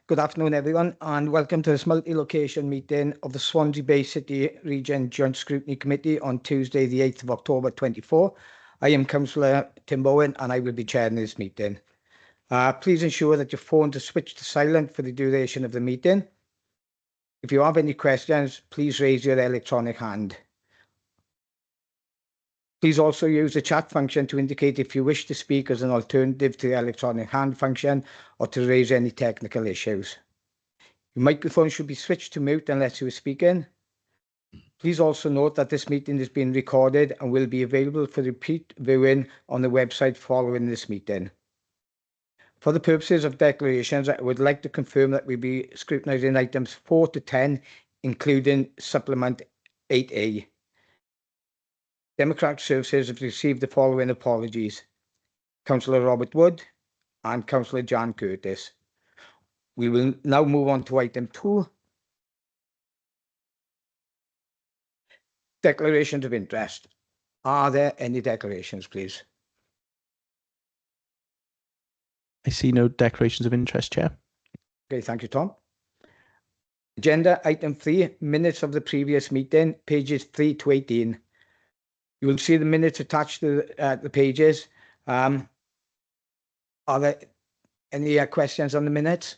Good afternoon, everyone, and welcome to this multi-location meeting of the Swansea Bay City Region Joint Scrutiny Committee on Tuesday, the 8th of October 24. I am Councillor Tim Bowen, and I will be chairing this meeting. Please ensure that your phones are switched to silent for the duration of the meeting. If you have any questions, please raise your electronic hand. Please also use the chat function to indicate if you wish to speak as an alternative to the electronic hand function or to raise any technical issues. Your microphone should be switched to mute unless you are speaking. Please also note that this meeting is being recorded and will be available for repeat viewing on the website following this meeting. For the purposes of declarations, I would like to confirm that we'll be scrutinising items 4 to 10, including supplement 8A. Democratic Services have received the following apologies: Councillor Robert Wood and Councillor Jan Curtis. We will now move on to item 2. Declarations of interest. Are there any declarations, please? I see no declarations of interest, Chair. Okay, thank you, Tom. Agenda item 3, minutes of the previous meeting, pages 3 to 18. You will see the minutes attached to the pages. Are there any questions on the minutes?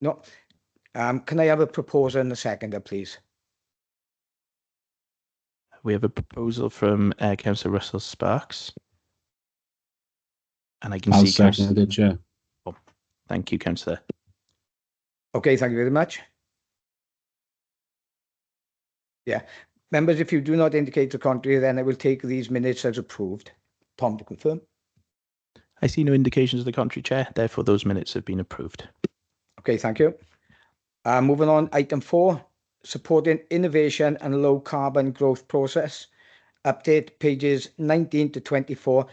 No. Can I have a proposer and a seconder, please? We have a proposal from Councillor Russell Sparks. And I can see Councillor Chair. Oh, thank you, Councillor. Okay, thank you very much. Yeah. Members, if you do not indicate the contrary, then I will take these minutes as approved. Tom, to confirm. I see no indications of the contrary, Chair. Therefore, those minutes have been approved. Okay, thank you. Moving on, item 4, supporting innovation and low carbon growth process. Update pages 19 to 24.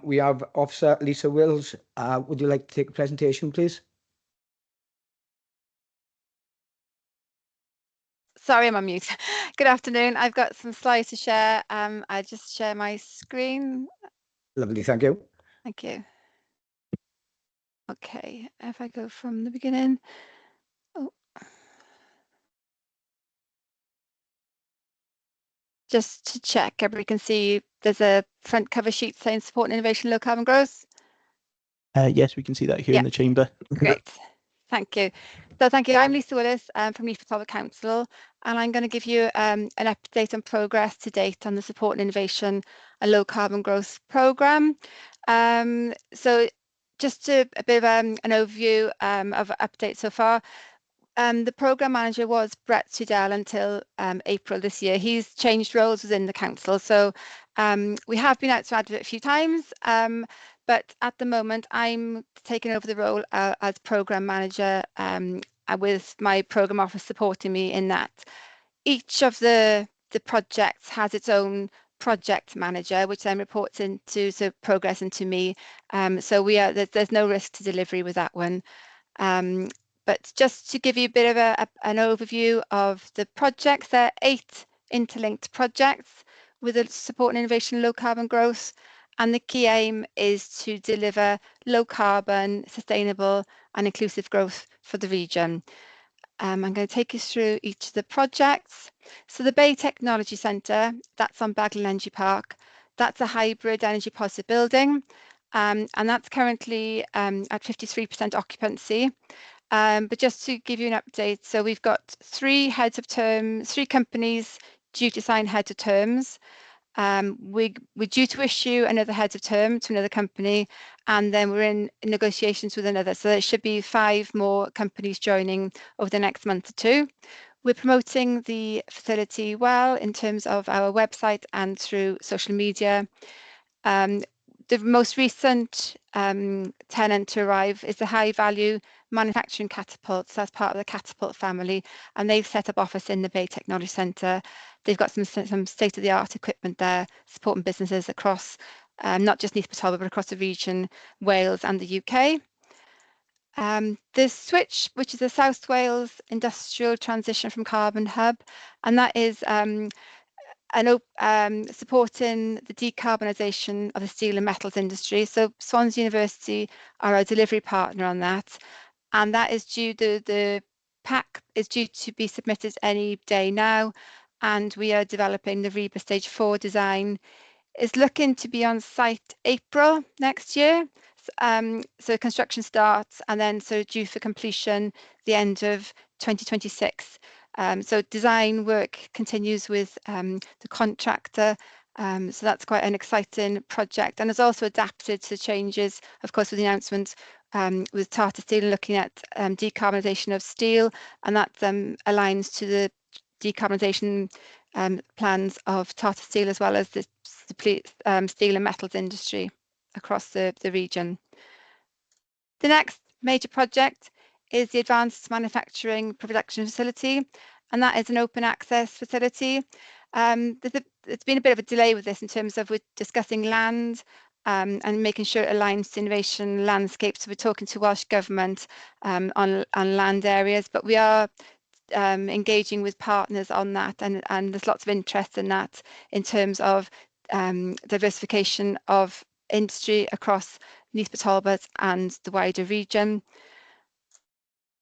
We have Officer Lisa Wills. Would you like to take a presentation, please? Sorry, I'm on mute. Good afternoon. I've got some slides to share. I just share my screen. Lovely, thank you. Thank you. Okay, if I go from the beginning. Oh. Just to check, everybody can see there's a front cover sheet saying support and innovation, low carbon growth. Yes, we can see that here in the chamber. Great. Thank you. So thank you. I'm Lisa Willis from Neath Talbot Council, and I'm going to give you an update on progress to date on the support and innovation and low carbon growth programme. So just a bit of an overview of updates so far. The programme manager was Brett Tudell until April this year. He's changed roles within the council. So we have been out to advert a few times, but at the moment I'm taking over the role as programme manager with my programme office supporting me in that. Each of the projects has its own project manager, which then reports into progress into me. So there's no risk to delivery with that one. But just to give you a bit of an overview of the projects, there are 8 interlinked projects with a support and innovation low carbon growth. And the key aim is to deliver low carbon, sustainable and inclusive growth for the region. I'm going to take you through each of the projects. So the Bay Technology Centre, that's on Baglan Energy Park. That's a hybrid energy positive building. And that's currently at 53% occupancy. But just to give you an update, so we've got 3 heads of terms, 3 companies due to sign heads of terms. We're due to issue another head of term to another company, and then we're in negotiations with another. So there should be 5 more companies joining over the next month or 2. We're promoting the facility well in terms of our website and through social media. The most recent tenant to arrive is the high value manufacturing Catapult. So that's part of the Catapult family, and they've set up office in the Bay Technology Centre. They've got some state-of-the-art equipment there, supporting businesses across not just Neath Talbot, but across the region, Wales and the UK. The Switch, which is the South Wales Industrial Transition from Carbon Hub, and that is supporting the decarbonisation of the steel and metals industry. So Swansea University are our delivery partner on that, and that is due, the pack is due to be submitted any day now, and we are developing the REBA Stage 4 design. It's looking to be on site April next year. So construction starts, and then so due for completion the end of 2026. So design work continues with the contractor. So that's quite an exciting project, and it's also adapted to changes, of course, with the announcement with Tata Steel looking at decarbonisation of steel, and that aligns to the decarbonisation plans of Tata Steel, as well as the steel and metals industry across the region. The next major project is the Advanced Manufacturing Production Facility, and that is an open access facility. It's been a bit of a delay with this in terms of we're discussing land and making sure it aligns to innovation landscape. So we're talking to Welsh Government on land areas, but we are engaging with partners on that, and there's lots of interest in that in terms of diversification of industry across Neath, Talbot and the wider region.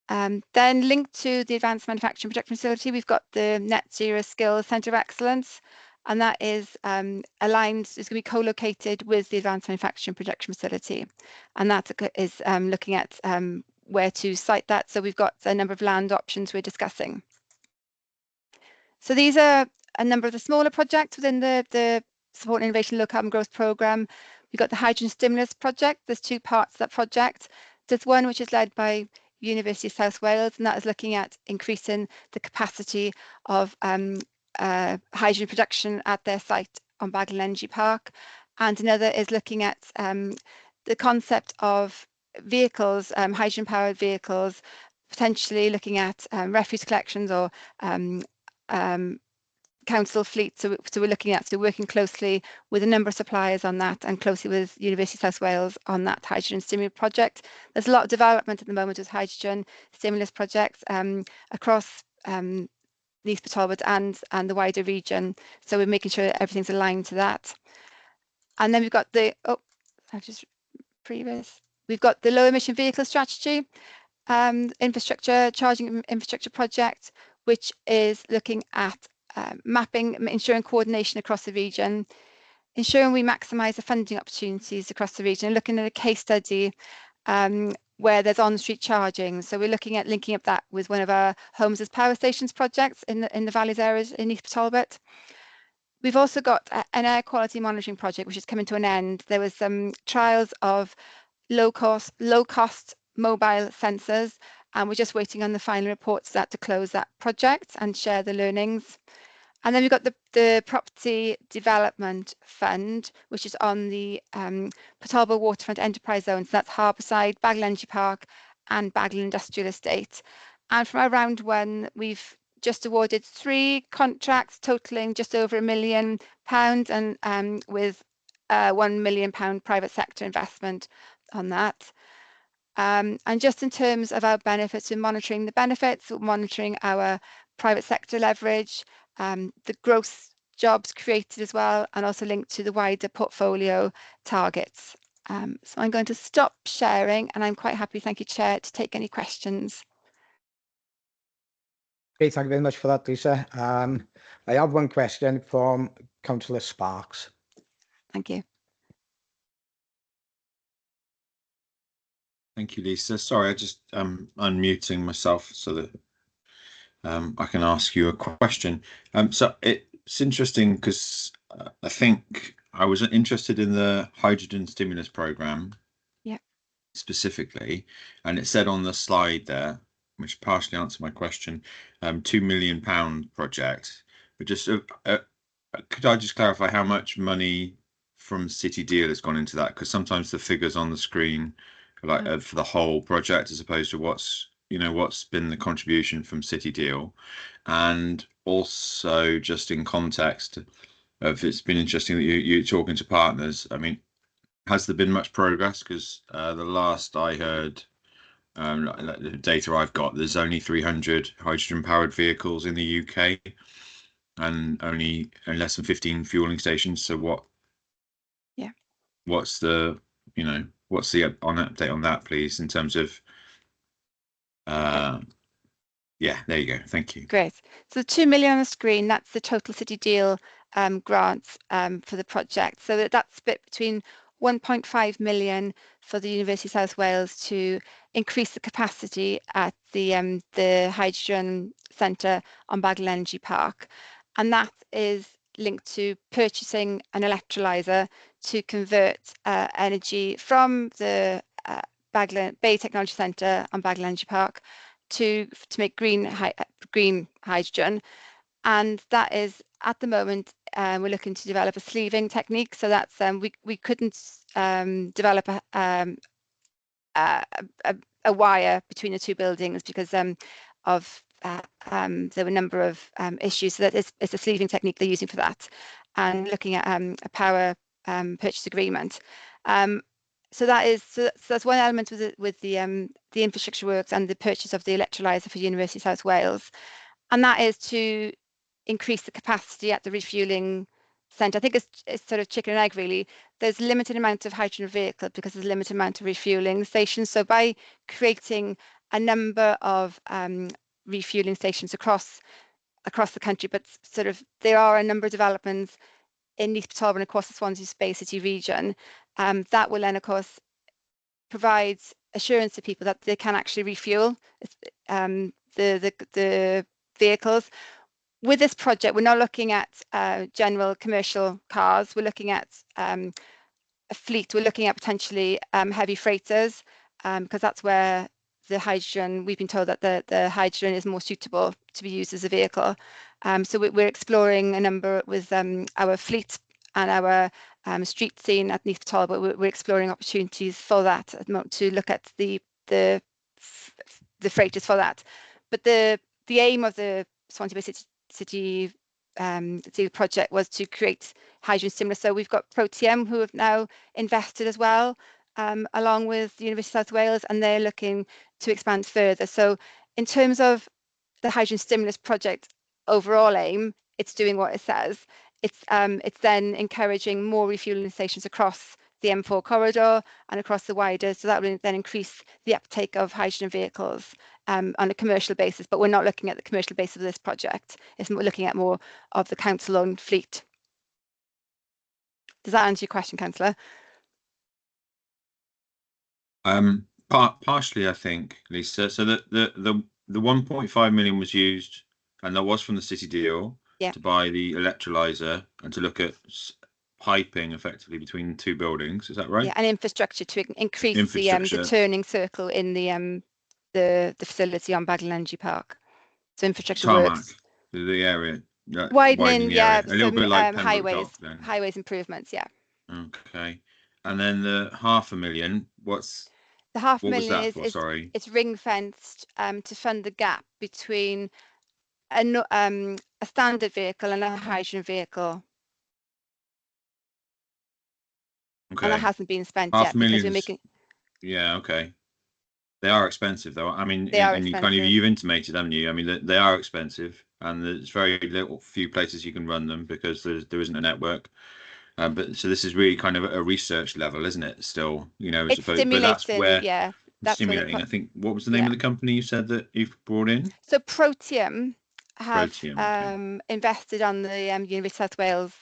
Then linked to the Advanced Manufacturing Production Facility, we've got the Net Zero Skills Centre of Excellence, and that is aligned, it's going to be co-located with the Advanced Manufacturing Production Facility, and that is looking at where to site that. So we've got a number of land options we're discussing. So these are a number of the smaller projects within the Support and Innovation Low Carbon Growth Programme. We've got the Hydrogen Stimulus Project. There's two parts to that project. There's one which is led by University of South Wales, and that is looking at increasing the capacity of hydrogen production at their site on Baglan Energy Park. And another is looking at the concept of vehicles, hydrogen-powered vehicles, potentially looking at refuse collections or council fleet. So we're looking at, so working closely with a number of suppliers on that, and closely with University of South Wales on that hydrogen stimulus project. There's a lot of development at the moment with hydrogen stimulus projects across Neath, Talbot and the wider region. So we're making sure everything's aligned to that. And then we've got the, we've got the low emission vehicle strategy, charging infrastructure project, which is looking at mapping, ensuring coordination across the region, ensuring we maximise the funding opportunities across the region, and looking at a case study where there's on-street charging. So we're looking at linking up that with one of our homes as power stations projects in the valleys areas in Neath, Talbot. We've also got an air quality monitoring project which is coming to an end. There was some trials of low cost mobile sensors, and we're just waiting on the final reports of that to close that project and share the learnings. And then we've got the Property Development Fund, which is on the Talbot Waterfront Enterprise Zone. So that's Harbourside, Baglan Energy Park and Baglan Industrial Estate. And from our round one, we've just awarded 3 contracts totaling just over £1 million, and with £1 million private sector investment on that. And just in terms of our benefits, we're monitoring the benefits, we're monitoring our private sector leverage, the gross jobs created as well, and also linked to the wider portfolio targets. So I'm going to stop sharing, and I'm quite happy, thank you, Chair, to take any questions. Okay, thank you very much for that, Lisa. I have one question from Councillor Sparks. Thank you. Thank you, Lisa. Sorry, I just unmuting myself so that I can ask you a question. So it's interesting because I think I was interested in the hydrogen stimulus program, specifically, and it said on the slide there, which partially answered my question, £2 million project. But just could I just clarify how much money from City Deal has gone into that? Because sometimes the figures on the screen are like for the whole project, as opposed to what's been the contribution from City Deal. And also, just in context of, it's been interesting that you're talking to partners. I mean, has there been much progress? Because the last I heard, the data I've got, there's only 300 hydrogen powered vehicles in the UK. and only less than 15 fueling stations. So what? Yeah. What's the what's the update on that, please, in terms of? Yeah, there you go. Thank you. Great. So the 2 million on the screen, that's the total city deal grants for the project. So that's split between 1.5 million for the University of South Wales to increase the capacity at the hydrogen centre on Baglan Energy Park. And that is linked to purchasing an electrolyser to convert energy from the Baglan Bay Technology Centre on Baglan Energy Park to make green hydrogen. And that is, at the moment, we're looking to develop a sleeving technique. So that's we couldn't develop a wire between the two buildings because there were a number of issues. So that it's a sleeving technique they're using for that, and looking at a power purchase agreement. So that's one element with the infrastructure works and the purchase of the electrolyser for University of South Wales, and that is to increase the capacity at the refuelling centre. I think it's sort of chicken and egg really. There's limited amount of hydrogen vehicle because there's a limited amount of refuelling stations. So by creating a number of refuelling stations across the country, but sort of there are a number of developments in Neath, Talbot, and across the Swansea Bay City region, that will then, of course, provide assurance to people that they can actually refuel the vehicles. With this project, we're not looking at general commercial cars. We're looking at a fleet. We're looking at potentially heavy freighters, because that's where the hydrogen, we've been told that the hydrogen is more suitable to be used as a vehicle. So we're exploring a number with our fleet and our street scene at Neath Talbot. We're exploring opportunities for that at the moment to look at the freighters for that. But the aim of the Swansea Bay City project was to create hydrogen stimulus. So we've got Proteum, who have now invested as well, along with the University of South Wales, and they're looking to expand further. So in terms of the hydrogen stimulus project overall aim, it's doing what it says. It's then encouraging more refueling stations across the M4 corridor and across the wider, so that will then increase the uptake of hydrogen vehicles on a commercial basis. But we're not looking at the commercial basis of this project. We're looking at more of the council-owned fleet. Does that answer your question, Councillor? Partially, I think, Lisa. So the 1.5 million was used, and that was from the city deal, to buy the electrolyser and to look at piping effectively between two buildings. Is that right? Yeah, and infrastructure to increase the turning circle in the facility on Baglan Energy Park. So infrastructure works. The area. Widening the area. A little bit like highways improvements, yeah. Okay. And then the 500,000, what's the 500,000 is sorry, it's ring fenced to fund the gap between a standard vehicle and a hydrogen vehicle. Okay. And that hasn't been spent yet because we're making. Yeah, okay. They are expensive though. I mean, and you've intimated, haven't you? I mean, they are expensive, and there's very few places you can run them because there isn't a network. But so this is really kind of a research level, isn't it? Still, it's stimulating. But that's where, that's stimulating. I think. What was the name of the company you said that you've brought in? So Proteum have invested on the University of South Wales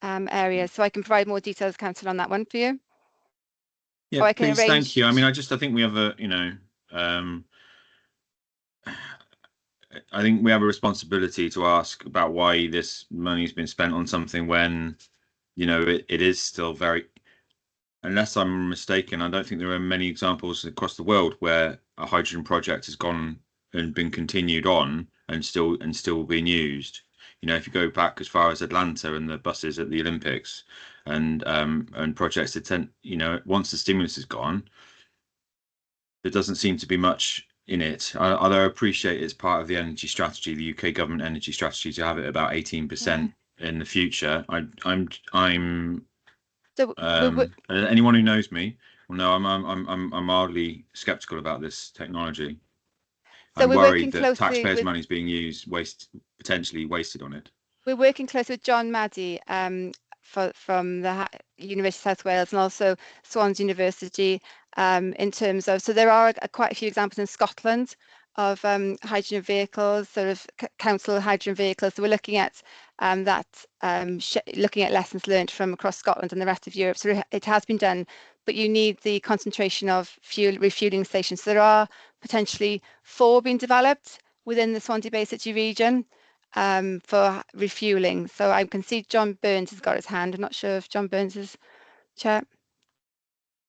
area. So I can provide more details, Council, on that one for you. Yeah, I can please. Thank you. I mean, I think we have I think we have a responsibility to ask about why this money's been spent on something when, it is still very, unless I'm mistaken, I don't think there are many examples across the world where a hydrogen project has gone and been continued on and still being used. If you go back as far as Atlanta and the buses at the Olympics and projects that once the stimulus is gone, there doesn't seem to be much in it. Although I appreciate it's part of the energy strategy, the UK government energy strategy, to have it about 18% in the future. Anyone who knows me will know I'm mildly skeptical about this technology. So I'm worried that taxpayers' money is being used potentially wasted on it. We're working closely with John Maddy from the University of South Wales and also Swansea University in terms of, so there are quite a few examples in Scotland of hydrogen vehicles, sort of council hydrogen vehicles. So we're looking at looking at lessons learned from across Scotland and the rest of Europe. So it has been done, but you need the concentration of refueling stations. So there are potentially 4 being developed within the Swansea Bay City region for refueling. So I can see John Burns has got his hand. I'm not sure if John Burns is chair.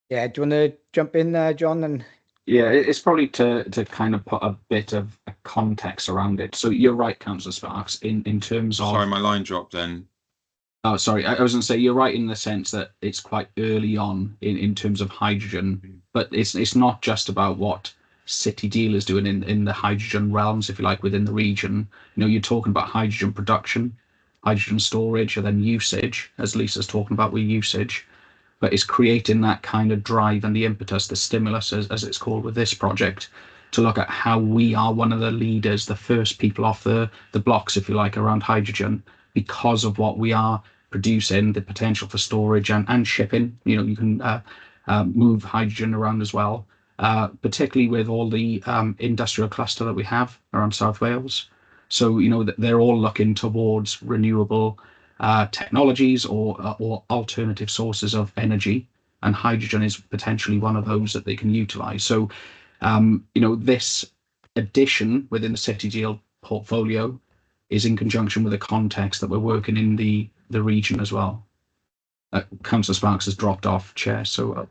Yeah, do you want to jump in there, John? And yeah, it's probably to kind of put a bit of a context around it. So you're right, Councillor Sparks, in terms of... Sorry, my line dropped then. Oh, sorry. I was going to say you're right in the sense that it's quite early on in terms of hydrogen, but it's not just about what City Deal is doing in the hydrogen realms, if you like, within the region. You know, you're talking about hydrogen production, hydrogen storage, and then usage, as Lisa's talking about with usage. But it's creating that kind of drive and the impetus, the stimulus, as it's called with this project, to look at how we are one of the leaders, the first people off the blocks, if you like, around hydrogen, because of what we are producing, the potential for storage and shipping. You know, you can move hydrogen around as well, particularly with all the industrial cluster that we have around South Wales. So, you know, they're all looking towards renewable technologies or alternative sources of energy, and hydrogen is potentially one of those that they can utilize. So, you know, this addition within the City Deal portfolio is in conjunction with the context that we're working in the region as well. Councillor Sparks has dropped off, Chair, so...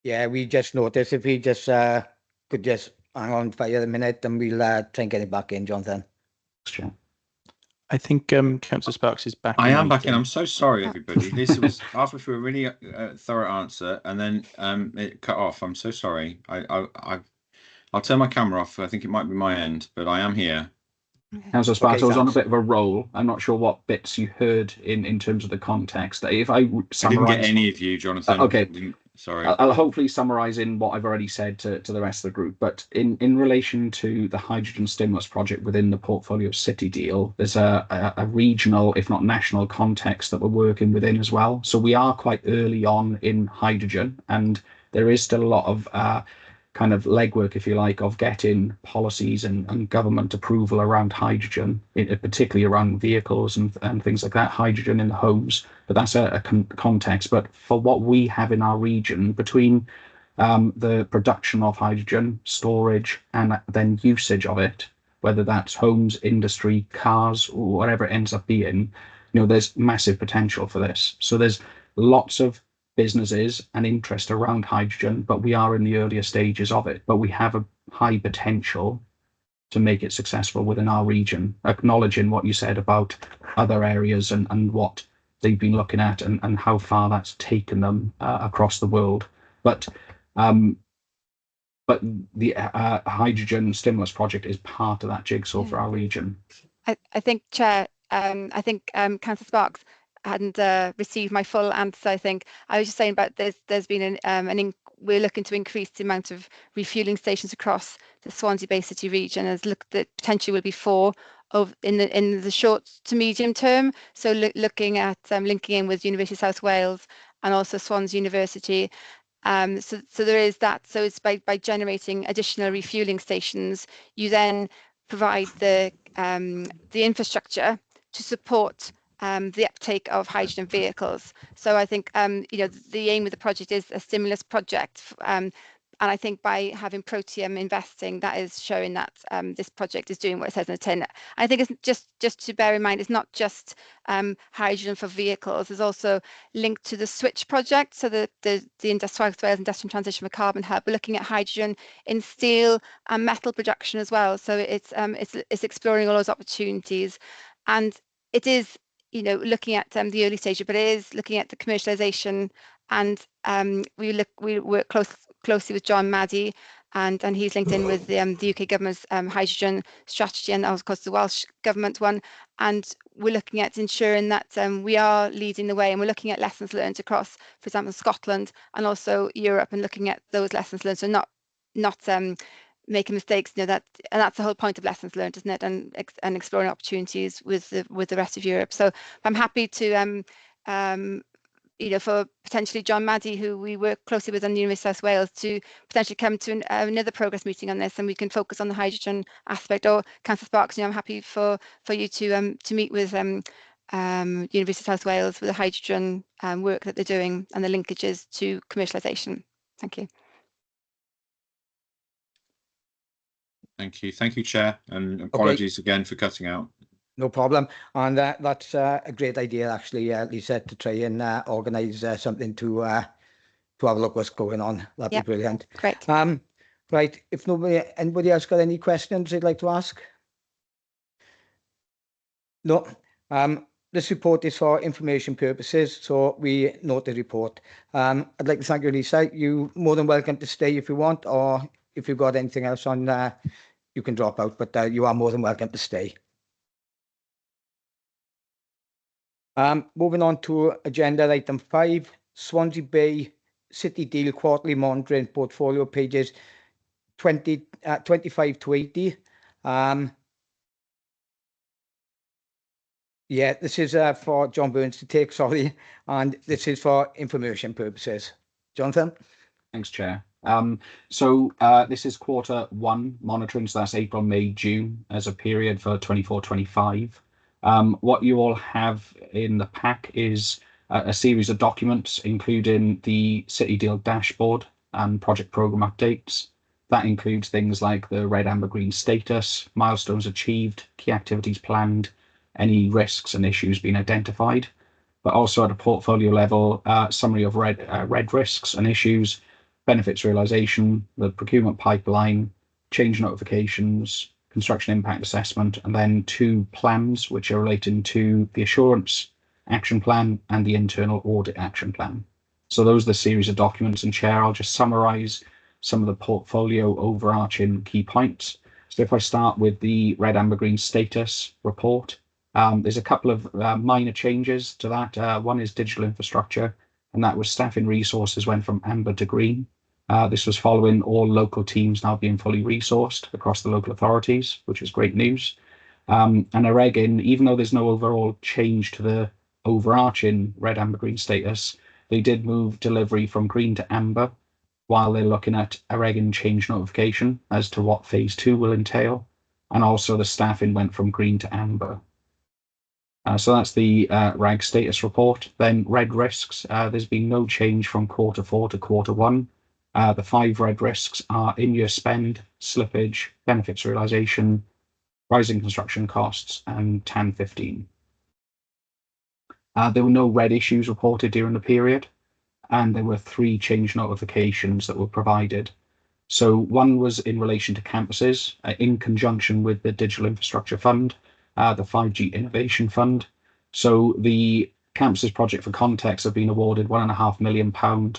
yeah, we just noticed if we just could just hang on for a minute, and we'll try and get it back in, Jonathan. Chair. I think Councillor Sparks is back. I am back in. I'm so sorry, everybody. Lisa was halfway through a really thorough answer, and then it cut off. I'm so sorry. I'll turn my camera off. I think it might be my end, but I am here. Councillor Sparks, Okay, I was on a thanks. bit of a roll. I'm not sure what bits you heard in terms of the context. If I I summarise... didn't get any of you, Jonathan. Okay. Sorry. I'll hopefully summarise in what I've already said to the rest of the group. But in relation to the hydrogen stimulus project within the portfolio of City Deal, there's a regional, if not national, context that we're working within as well. So we are quite early on in hydrogen, and there is still a lot of kind of legwork, if you like, of getting policies and government approval around hydrogen, particularly around vehicles and things like that, hydrogen in the homes. But that's a context. But for what we have in our region, between the production of hydrogen, storage, and then usage of it, whether that's homes, industry, cars, or whatever it ends up being, you know, there's massive potential for this. So there's lots of businesses and interest around hydrogen, but we are in the earlier stages of it. But we have a high potential to make it successful within our region, acknowledging what you said about other areas and what they've been looking at and how far that's taken them across the world. But the hydrogen stimulus project is part of that jigsaw for our region. I think, Chair, I think Councillor Sparks hadn't received my full answer. I think I was just saying about there's been we're looking to increase the amount of refueling stations across the Swansea Bay City region, as the potentially will be 4 in the short to medium term. So looking at linking in with University of South Wales and also Swansea University. So there is that. So it's by generating additional refueling stations, you then provide the infrastructure to support the uptake of hydrogen vehicles. So I think you know, the aim of the project is a stimulus project, and I think by having Proteum investing, that is showing that this project is doing what it says in the tin. I think it's just to bear in mind, it's not just hydrogen for vehicles. There's also linked to the Switch project. So the South Wales Industrial Transition for Carbon Hub, we're looking at hydrogen in steel and metal production as well. So it's exploring all those opportunities, and it is, you know, looking at the early stage, but it is looking at the commercialization. And we work closely with John Maddy, and he's linked in with the UK government's hydrogen strategy, and of course the Welsh government one. And we're looking at ensuring that we are leading the way, and we're looking at lessons learned across, for example, Scotland and also Europe, and looking at those lessons learned. So not making mistakes, and that's the whole point of lessons learned, isn't it? And exploring opportunities with the rest of Europe. So I'm happy to for potentially John Maddy, who we work closely with on the University of South Wales, to potentially come to another progress meeting on this, and we can focus on the hydrogen aspect. Or Councillor Sparks, I'm happy for you to meet with University of South Wales with the hydrogen work that they're doing and the linkages to commercialisation. Thank you. Thank you, Chair, and apologies again for cutting out. No problem. And that's a great idea, actually, Lisa, to try and organise something to have a look what's going on. That'd be brilliant. Great. Right. If anybody else got any questions they'd like to ask? No. This report is for information purposes, so we note the report. I'd like to thank you, Lisa. You're more than welcome to stay if you want, or if you've got anything else on, you can drop out, but you are more than welcome to stay. Moving on to agenda item 5, Swansea Bay City Deal Quarterly Monitoring Portfolio, pages 25 to 80. Yeah, this is for John Burns to take, sorry, and this is for information purposes. Jonathan? Thanks, Chair. This is Q1 monitoring, so that's April, May, June as a period for 24-25. What you all have in the pack is a series of documents, including the City Deal dashboard and project programme updates. That includes things like the red, amber, green status, milestones achieved, key activities planned, any risks and issues being identified, but also at a portfolio level, summary of red risks and issues, benefits realisation, the procurement pipeline, change notifications, construction impact assessment, and then 2 plans which are relating to the assurance action plan and the internal audit action plan. So those are the series of documents, and Chair, I'll just summarise some of the portfolio overarching key points. So if I start with the red, amber, green status report, there's a couple of minor changes to that. One is digital infrastructure, and that was staffing resources went from amber to green. This was following all local teams now being fully resourced across the local authorities, which is great news. And Aregin, even though there's no overall change to the overarching red, amber, green status, they did move delivery from green to amber while they're looking at Aregin change notification as to what phase 2 will entail. And also the staffing went from green to amber. So that's the RAG status report. Then red risks, there's been no change from Q4 to Q1. The 5 red risks are in-year spend, slippage, benefits realisation, rising construction costs, and TAN 15. There were no red issues reported during the period, and there were 3 change notifications that were provided. So one was in relation to campuses, in conjunction with the Digital Infrastructure Fund, the 5G Innovation Fund. So the campuses project, for context, have been awarded £1.5 million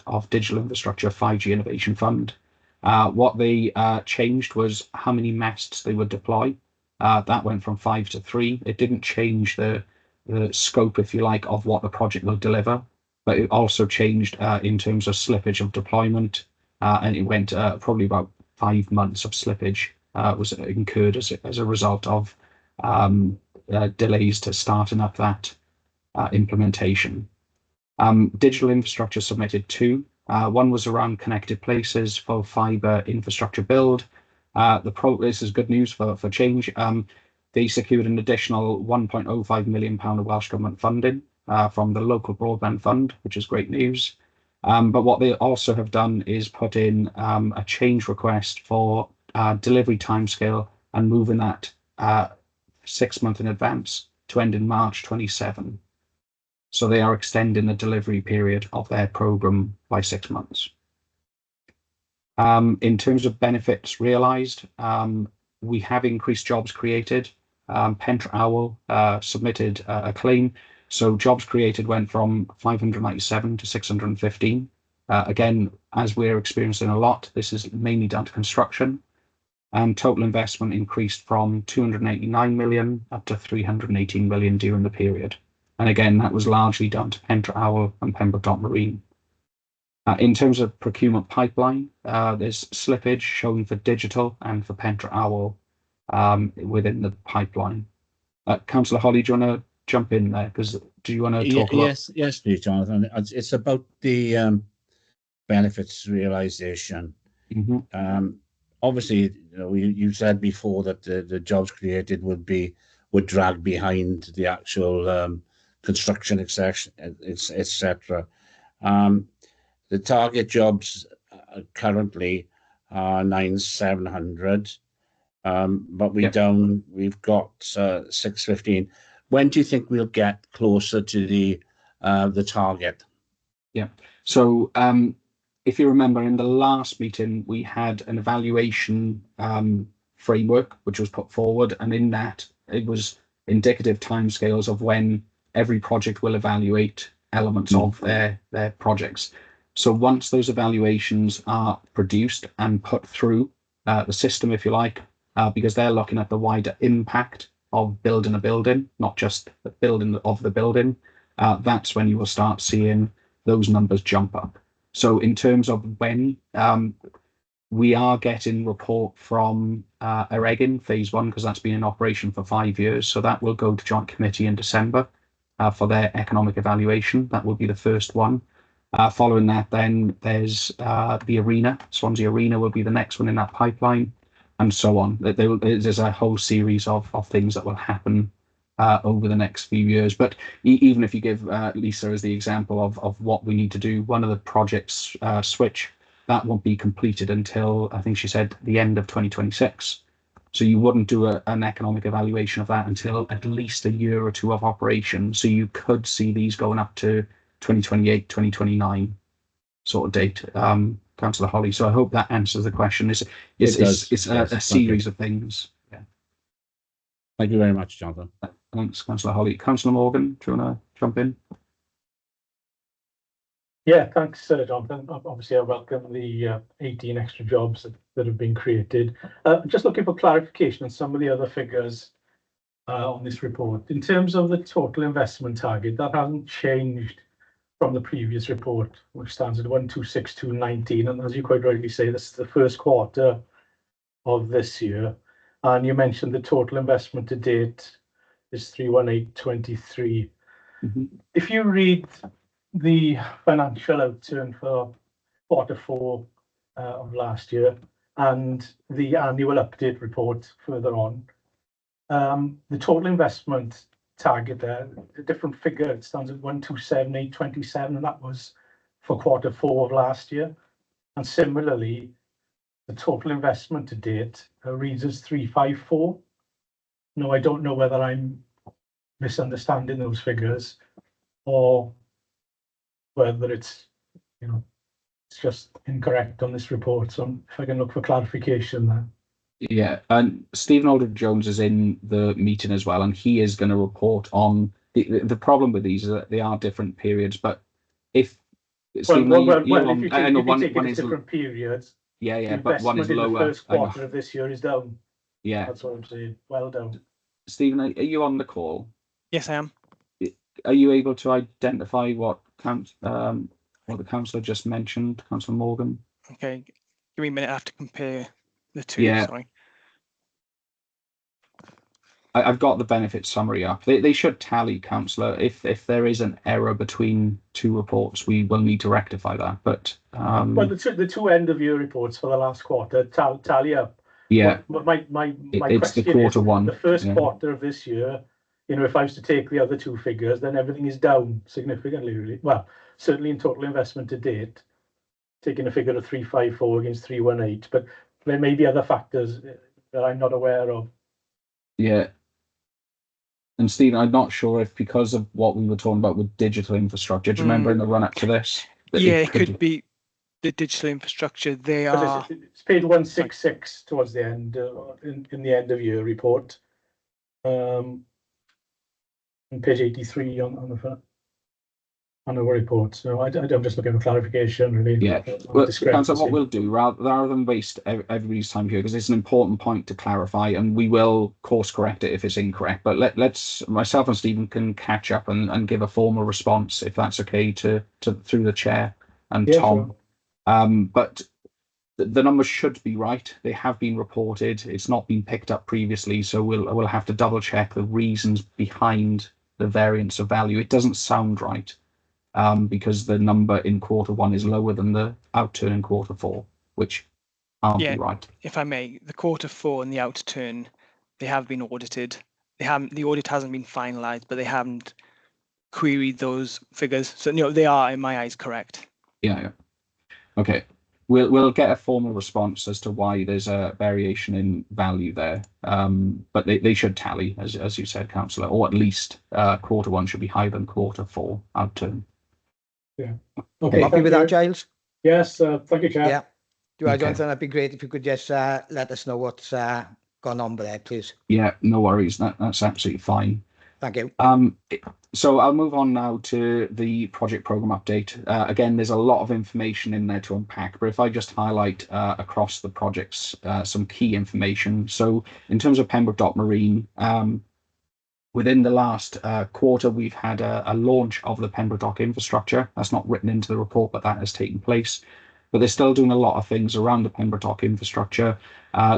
of Digital Infrastructure 5G Innovation Fund. What they changed was how many masts they would deploy. That went from 5 to 3. It didn't change the scope, if you like, of what the project will deliver, but it also changed in terms of slippage of deployment, and it went probably about 5 months of slippage was incurred as a result of delays to starting up that implementation. Digital infrastructure submitted 2. One was around connected places for fibre infrastructure build. This is good news for change. They secured an additional £1.05 million of Welsh Government funding from the local broadband fund, which is great news. But what they also have done is put in a change request for delivery timescale and moving that 6 months in advance to end in March 27. So they are extending the delivery period of their programme by 6 months. In terms of benefits realised, we have increased jobs created. Pentre Owl submitted a claim. So jobs created went from 597 to 615. Again, as we're experiencing a lot, this is mainly down to construction. And total investment increased from 289 million up to 318 million during the period. And again, that was largely down to Pentre Owl and Pembroke Dock Marine. In terms of procurement pipeline, there's slippage shown for digital and for Pentra Owl within the pipeline. Councillor Holly, do you want to jump in there? Because do you want to talk about? Yes, please, Jonathan. It's about the benefits realization. Obviously, you said before that the jobs created would drag behind the actual construction, etc. The target jobs currently are 9,700, but we've got 615. When do you think we'll get closer to the target? Yeah. So if you remember, in the last meeting, we had an evaluation framework which was put forward, and in that it was indicative timescales of when every project will evaluate elements of their projects. So once those evaluations are produced and put through the system, if you like, because they're looking at the wider impact of building a building, not just the building of the building, that's when you will start seeing those numbers jump up. So in terms of when, we are getting report from Eregin phase 1, because that's been in operation for 5 years. So that will go to joint committee in December for their economic evaluation. That will be the first one. Following that, then there's the arena. Swansea Arena will be the next one in that pipeline, and so on. There's a whole series of things that will happen over the next few years. But even if you give Lisa as the example of what we need to do, one of the projects, Switch, that won't be completed until, I think she said, the end of 2026. So you wouldn't do an economic evaluation of that until at least a year or two of operation. So you could see these going up to 2028, 2029 sort of date, Councillor Holly. So I hope that answers the question. It's a series of things. Yeah. Thank you very much, Jonathan. Thanks, Councillor Holly. Councillor Morgan, do you want to jump in? Yeah, thanks, Jonathan. Obviously, I welcome the 18 extra jobs that have been created. Just looking for clarification on some of the other figures on this report. In terms of the total investment target, that hasn't changed from the previous report, which stands at 126,219. And as you quite rightly say, this is the first quarter of this year. And you mentioned the total investment to date is 31823. If you read the financial outturn for Q4 of last year and the annual update report further on, the total investment target there, a different figure, it stands at 127,827, and that was for Q4 of last year. And similarly, the total investment to date reads as 354. No, I don't know whether I'm misunderstanding those figures or whether it's, it's just incorrect on this report. So if I can look for clarification there. Yeah, and Stephen Alder-Jones is in the meeting as well, and he is going to report on the problem with these is that they are different periods. But if Stephen, if you take it as different periods, but one is lower. The first quarter of this year is down. Yeah, that's what I'm saying. Well done. Stephen, are you on the call? Yes, I am. Are you able to identify what the councillor just mentioned, Councillor Morgan? Okay, give me a minute. I have to compare the two. Yeah. Sorry. I've got the benefit summary up. They should tally, councillor. If there is an error between two reports, we will need to rectify that. But well, the two end of year reports for the last quarter tally up. Yeah. But my it's question the quarter is, one. The first quarter of this year, if I was to take the other two figures, then everything is down significantly, really. Well, certainly in total investment to date, taking a figure of 354 against 318, but there may be other factors that I'm not aware of. Yeah. And Stephen, I'm not sure if because of what we were talking about with digital infrastructure, do you remember in the run up to this? Yeah, it could be the digital infrastructure. They are. It's paid 166 towards the end, in the end of year report. On page 83 on the report. So I'm just looking for clarification, really. Yeah. Well, Councillor, what we'll do, rather than waste everybody's time here, because it's an important point to clarify, and we will course correct it if it's incorrect. But let's myself and Stephen can catch up and give a formal response, if that's okay, to through the chair, and Yeah, Tom. But the numbers should be right. They have been reported. It's not been picked up previously, so we'll have to double check the reasons behind the variance of value. It doesn't sound right because the number in Q1 is lower than the outturn in Q4, which can't Yeah. be right. If I may, the Q4 and the outturn, they have been audited. The audit hasn't been finalised, but they haven't queried those figures. So they are, in my eyes, correct. Yeah. Okay. We'll get a formal response as to why there's a variation in value there. But they should tally, as you said, Councillor, or at least Q1 should be higher than Q4 outturn. Yeah. Okay. Happy with that, Giles? Yes. Thank you, Chair. Yeah. Okay. Jonathan, that'd be great if you could just let us know what's gone on with that, please. Yeah, no worries. That's absolutely fine. Thank you. So I'll move on now to the project program update. Again, there's a lot of information in there to unpack, but if I just highlight across the projects some key information. So in terms of Pembroke Dock Marine, within the last quarter, we've had a launch of the Pembroke Dock infrastructure. That's not written into the report, but that has taken place. But they're still doing a lot of things around the Pembroke Dock infrastructure,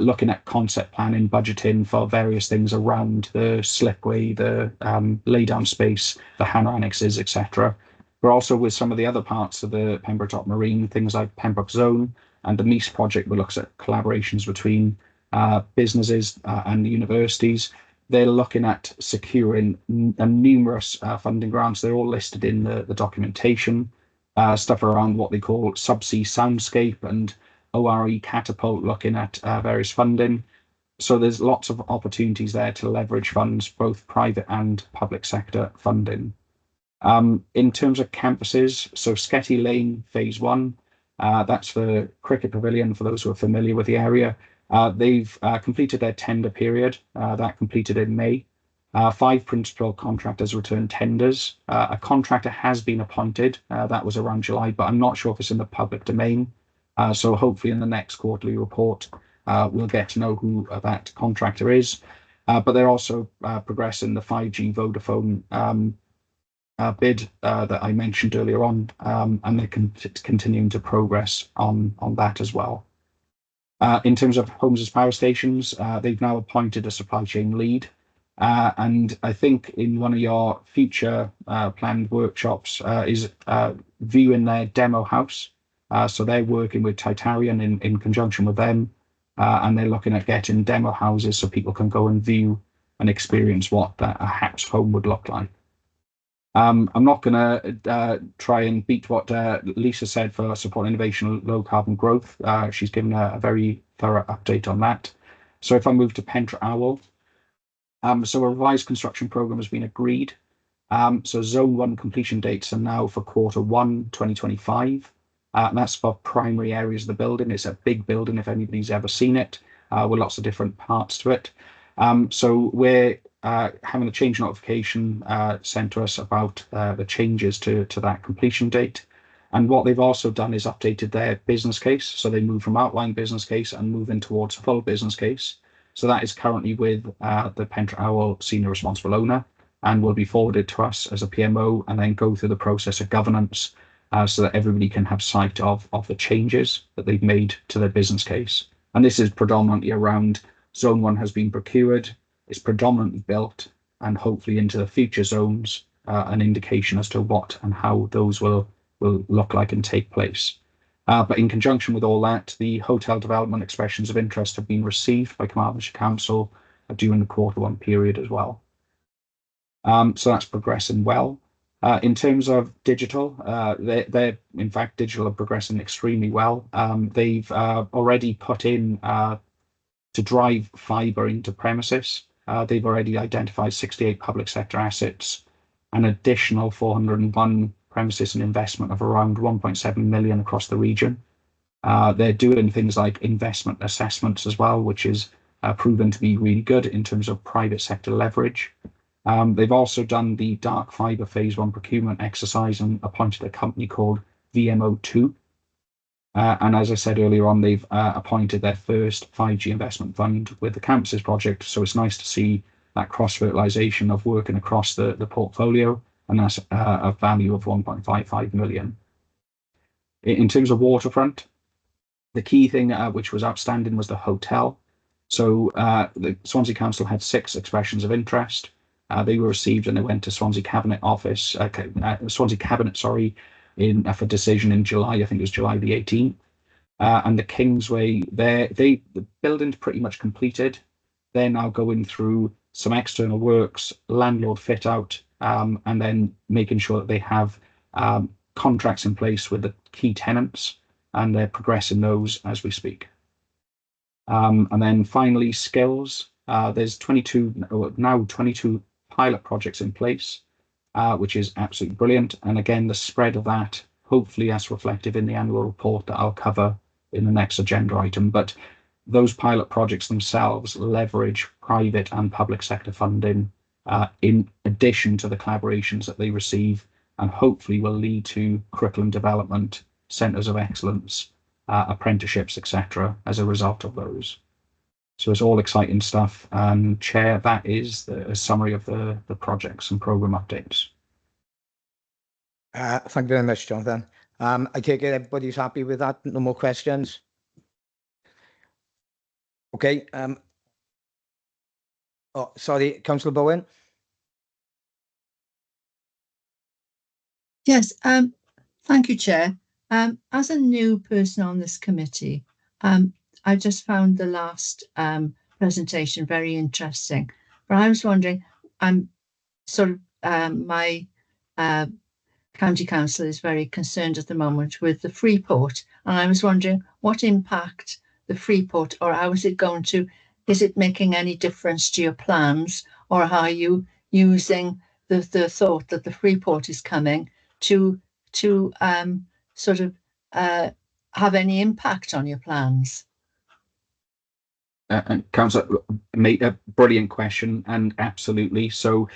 looking at concept planning, budgeting for various things around the slipway, the laydown space, the hangar annexes, etc. But also with some of the other parts of the Pembroke Dock Marine, things like Pembroke Zone and the Neath project, which looks at collaborations between businesses and universities. They're looking at securing numerous funding grants. They're all listed in the documentation. Stuff around what they call subsea soundscape and ORE catapult, looking at various funding. So there's lots of opportunities there to leverage funds, both private and public sector funding. In terms of campuses, so Sketty Lane Phase 1, that's the cricket pavilion for those who are familiar with the area. They've completed their tender period. That completed in May. 5 principal contractors returned tenders. A contractor has been appointed. That was around July, but I'm not sure if it's in the public domain. So hopefully in the next quarterly report, we'll get to know who that contractor is. But they're also progressing the 5G Vodafone bid that I mentioned earlier on, and they're continuing to progress on that as well. In terms of Holmes's Power Stations, they've now appointed a supply chain lead. And I think in one of your future planned workshops is viewing their demo house. So they're working with Titarian in conjunction with them, and they're looking at getting demo houses so people can go and view and experience what a HAPS home would look like. I'm not going to try and beat what Lisa said for support innovation, low carbon growth. She's given a very thorough update on that. So if I move to Pentre Owl, so a revised construction program has been agreed. So Zone 1 completion dates are now for Q1 2025. And that's for primary areas of the building. It's a big building if anybody's ever seen it, with lots of different parts to it. So we're having a change notification sent to us about the changes to that completion date. And what they've also done is updated their business case. So they move from outline business case and move in towards full business case. So that is currently with the Pentre Owl Senior Responsible Owner and will be forwarded to us as a PMO and then go through the process of governance so that everybody can have sight of the changes that they've made to their business case. And this is predominantly around Zone 1 has been procured, it's predominantly built, and hopefully into the future zones, an indication as to what and how those will look like and take place. But in conjunction with all that, the hotel development expressions of interest have been received by Carmarthenshire Council during the Q1 period as well. So that's progressing well. In terms of digital, they're in fact, digital are progressing extremely well. They've already put in to drive fibre into premises. They've already identified 68 public sector assets, an additional 401 premises and investment of around 1.7 million across the region. They're doing things like investment assessments as well, which is proven to be really good in terms of private sector leverage. They've also done the dark fibre phase 1 procurement exercise and appointed a company called VMO2. And as I said earlier on, they've appointed their first 5G investment fund with the campuses project. So it's nice to see that cross-fertilisation of working across the portfolio, and that's a value of 1.55 million. In terms of waterfront, the key thing which was outstanding was the hotel. So the Swansea Council had 6 expressions of interest. They were received and they went to Swansea Cabinet Office, Swansea Cabinet, sorry, for decision in July. I think it was July the 18th. And the Kingsway, the building's pretty much completed. They're now going through some external works, landlord fit out, and then making sure that they have contracts in place with the key tenants, and they're progressing those as we speak. And then finally, skills. There's 22 pilot projects in place, which is absolutely brilliant. And again, the spread of that, hopefully that's reflective in the annual report that I'll cover in the next agenda item. But those pilot projects themselves leverage private and public sector funding in addition to the collaborations that they receive, and hopefully will lead to curriculum development, centres of excellence, apprenticeships, etc. as a result of those. So it's all exciting stuff. Chair, that is a summary of the projects and programme updates. Thank you very much, Jonathan. I take it everybody's happy with that. No more questions. Okay. Oh, sorry, Councillor Bowen. Yes. Thank you, Chair. As a new person on this committee, I just found the last presentation very interesting. But I was wondering, I'm sort of my county council is very concerned at the moment with the Freeport, and I was wondering what impact the Freeport, or how is it going to, is it making any difference to your plans, or how are you using the thought that the Freeport is coming to sort of have any impact on your plans? Councillor, made a brilliant question, and absolutely. So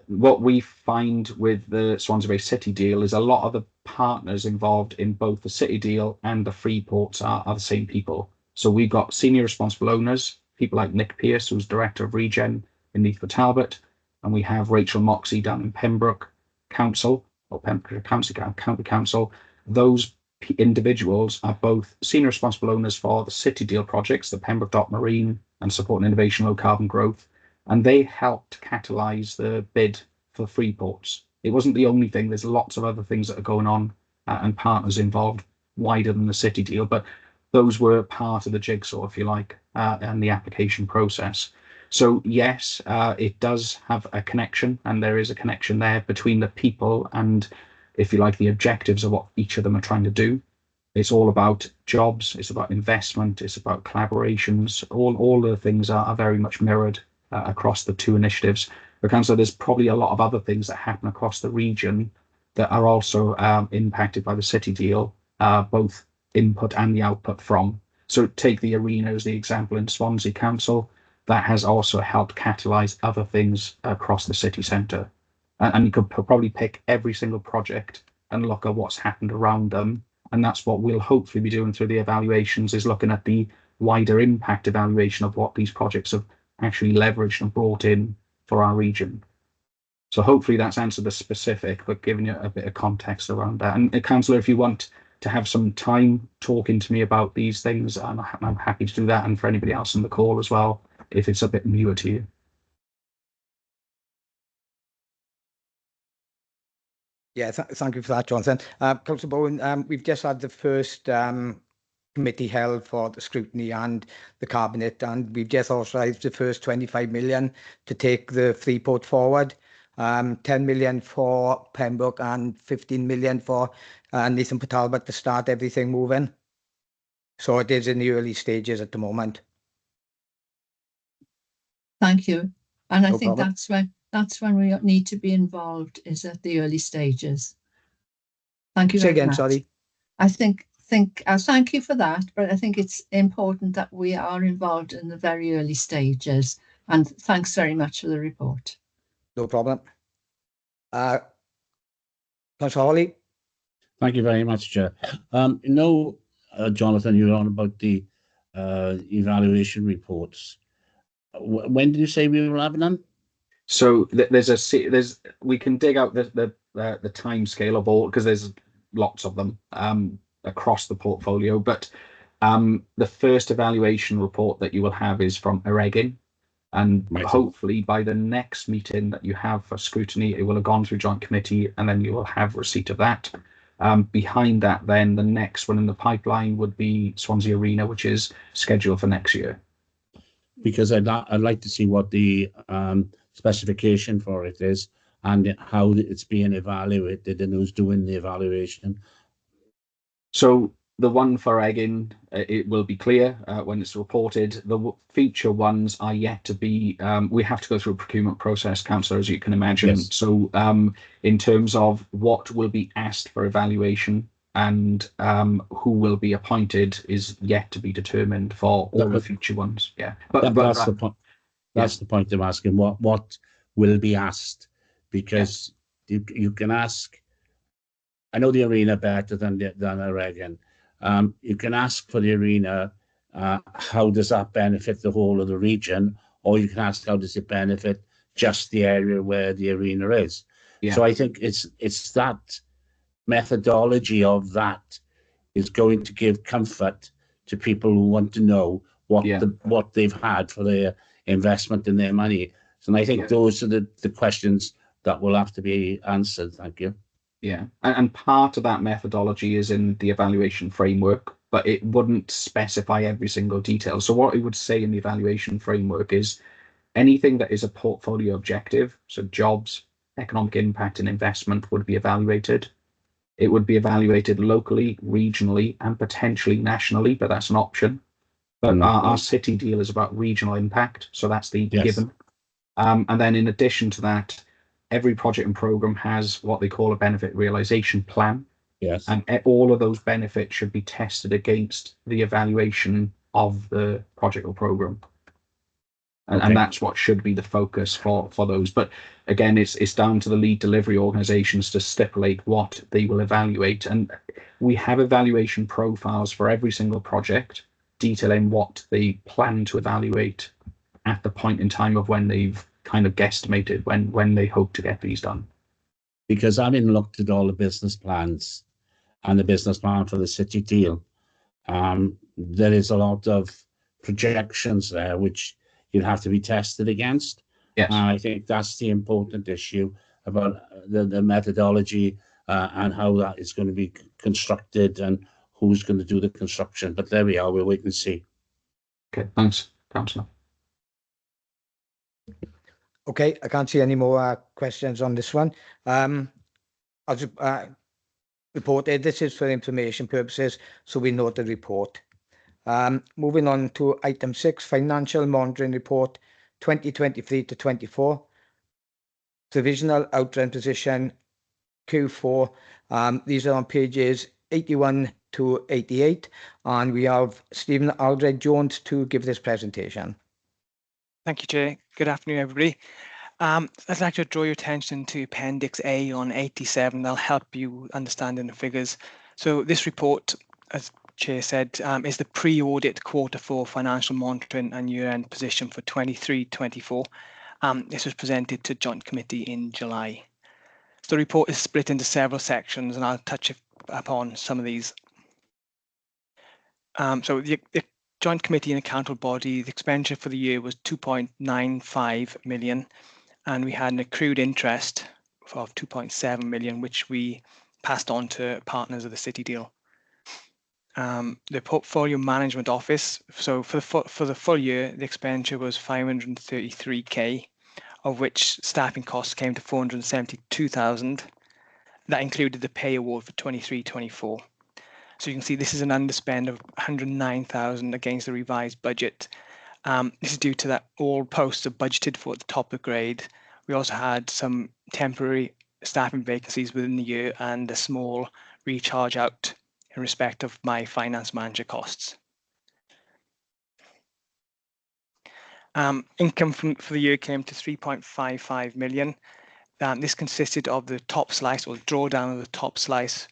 what we find with the Swansea Bay City deal is a lot of the partners involved in both the City deal and the Freeports are the same people. So we've got senior responsible owners, people like Nick Pearce, who's Director of Regen in Neath for Talbot, and we have Rachel Moxie down in Pembroke Council, or Pembroke County Council. Those individuals are both senior responsible owners for the City deal projects, the Pembroke Dock Marine and Supporting Innovation Low Carbon Growth, and they helped catalyse the bid for Freeports. It wasn't the only thing. There's lots of other things that are going on and partners involved wider than the City deal, but those were part of the jigsaw, if you like, and the application process. So yes, it does have a connection, and there is a connection there between the people and, if you like, the objectives of what each of them are trying to do. It's all about jobs, it's about investment, it's about collaborations. All the things are very much mirrored across the two initiatives. But Councillor, there's probably a lot of other things that happen across the region that are also impacted by the City deal, both input and the output from. So take the arena as the example in Swansea Council. That has also helped catalyse other things across the city centre. And you could probably pick every single project and look at what's happened around them. And that's what we'll hopefully be doing through the evaluations, is looking at the wider impact evaluation of what these projects have actually leveraged and brought in for our region. So hopefully that's answered the specific, but giving you a bit of context around that. And Councillor, if you want to have some time talking to me about these things, I'm happy to do that. And for anybody else on the call as well, if it's a bit newer to you. Yeah, thank you for that, Jonathan. Councillor Bowen, we've just had the first committee held for the scrutiny and the cabinet, and we've just authorised the first 25 million to take the Freeport forward. 10 million for Pembroke and 15 million for Neath and Talbot to start everything moving. So it is in the early stages at the moment. Thank you. And I No think problem. that's when we need to be involved, is at the early stages. Thank you Say very again, much. sorry. I think thank you for that, but I think it's important that we are involved in the very early stages. And thanks very much for the report. No problem. Councillor Hawley. Thank you very much, Chair. Jonathan, you're on about the evaluation reports. When did you say we were having them? So we can dig out the time scale of all, because there's lots of them. across the portfolio. But the first evaluation report that you will have is from Eregin, and hopefully by the next meeting that you have for scrutiny, it will have gone through joint committee, and then you will have receipt of that. Behind that, then the next one in the pipeline would be Swansea Arena, which is scheduled for next year. Because I'd like to see what the specification for it is and how it's being evaluated and who's doing the evaluation. So the one for Egging, it will be clear when it's reported. The future ones are yet to be, we have to go through a procurement process, Councillor, as you can imagine. Yes. So in terms of what will be asked for evaluation and who will be appointed is yet to be determined for all the future ones. Yeah, but that's the point. That's the point I'm asking. What will be asked? Because you can ask. I know the arena better than Eregin. You can ask for the arena. How does that benefit the whole of the region? Or you can ask how does it benefit just the area where the arena is? Yeah. So I think it's that methodology of that is going to give comfort to people who want to know what they've had for their investment in their money. So I think those are the questions that will have to be answered. Thank you. Yeah, and part of that methodology is in the evaluation framework, but it wouldn't specify every single detail. So what it would say in the evaluation framework is anything that is a portfolio objective, so jobs, economic impact and investment would be evaluated. It would be evaluated locally, regionally, and potentially nationally, but that's an option. But our city deal is about regional impact, so that's the given. And then in addition to that, every project and program has what they call a benefit realization plan. Yes. And all of those benefits should be tested against the evaluation of the project or program. And that's what should be the focus for those. But again, it's down to the lead delivery organizations to stipulate what they will evaluate. And we have evaluation profiles for every single project detailing what they plan to evaluate at the point in time of when they've kind of guesstimated when they hope to get these done. Because having looked at all the business plans and the business plan for the city deal, there is a lot of projections there which you'd have to be tested against. Yes. I think that's the important issue about the methodology and how that is going to be constructed and who's going to do the construction. But there we are, we'll wait and see. Okay, thanks, Councillor. Okay, I can't see any more questions on this one. As reported, this is for information purposes, so we note the report. Moving on to item 6, financial monitoring report 2023 to 24. Provisional outrun position Q4. These are on pages 81 to 88, and we have Stephen Aldred-Jones to give this presentation. Thank you, Chair. Good afternoon, everybody. I'd like to draw your attention to Appendix A on 87. That'll help you understanding the figures. So this report, as Chair said, is the pre-audit Q4 financial monitoring and year-end position for 23-24. This was presented to Joint Committee in July. So the report is split into several sections, and I'll touch upon some of these. So the Joint Committee and accountable body, the expenditure for the year was 2.95 million, and we had an accrued interest of 2.7 million, which we passed on to partners of the city deal. The portfolio management office, so for the full year, the expenditure was 533k, of which staffing costs came to 472,000. That included the pay award for 23-24. So you can see this is an underspend of 109,000 against the revised budget. This is due to that all posts are budgeted for at the top of the grade. We also had some temporary staffing vacancies within the year and a small recharge out in respect of my finance manager costs. Income for the year came to 3.55 million. This consisted of the top slice or drawdown of the top slice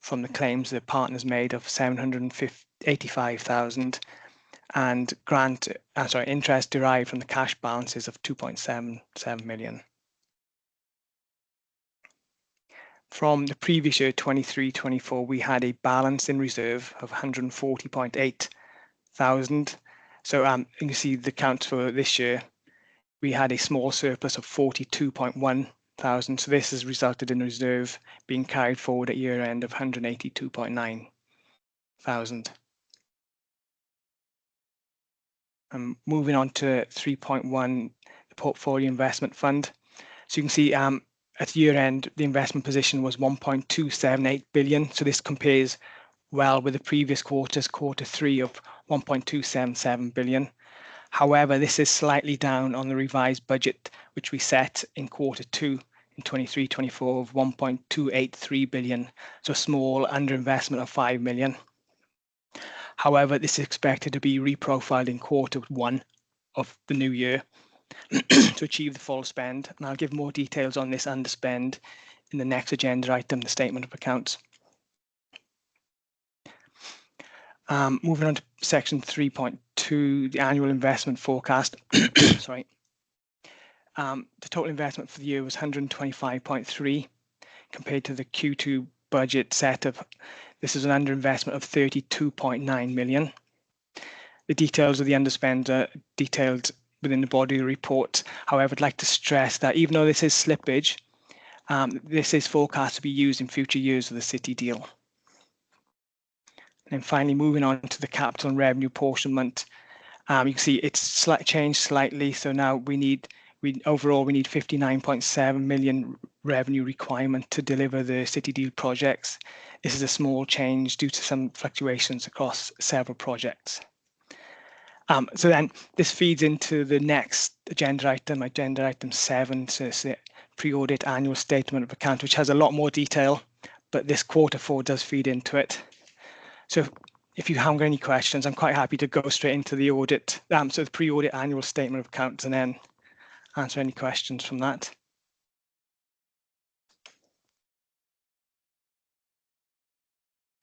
from the claims the partners made of 785,000 and interest derived from the cash balances of 2.77 million. from the previous year, 23-24, we had a balance in reserve of 140.8 thousand. So you can see the count for this year, we had a small surplus of 42.1 thousand. So this has resulted in a reserve being carried forward at year end of 182.9 thousand. Moving on to 3.1, the portfolio investment fund. So you can see at year end, the investment position was 1.278 billion. So this compares well with the previous quarter's quarter 3 of 1.277 billion. However, this is slightly down on the revised budget, which we set in quarter 2 in 23-24 of 1.283 billion. So a small underinvestment of 5 million. However, this is expected to be reprofiled in quarter 1 of the new year to achieve the full spend. And I'll give more details on this underspend in the next agenda item, the statement of accounts. Moving on to section 3.2, the annual investment forecast. Sorry. The total investment for the year was 125.3 compared to the Q2 budget set of, this is an underinvestment of 32.9 million. The details of the underspend are detailed within the body of the report. However, I'd like to stress that even though this is slippage, this is forecast to be used in future years of the city deal. And finally, moving on to the capital and revenue apportionment, you can see it's changed slightly. So now overall we need 59.7 million revenue requirement to deliver the city deal projects. This is a small change due to some fluctuations across several projects. So then this feeds into the next agenda item 7, so it's the pre-audit annual statement of account, which has a lot more detail, but this quarter 4 does feed into it. So if you haven't got any questions, I'm quite happy to go straight into the audit, so the pre-audit annual statement of accounts, and then answer any questions from that.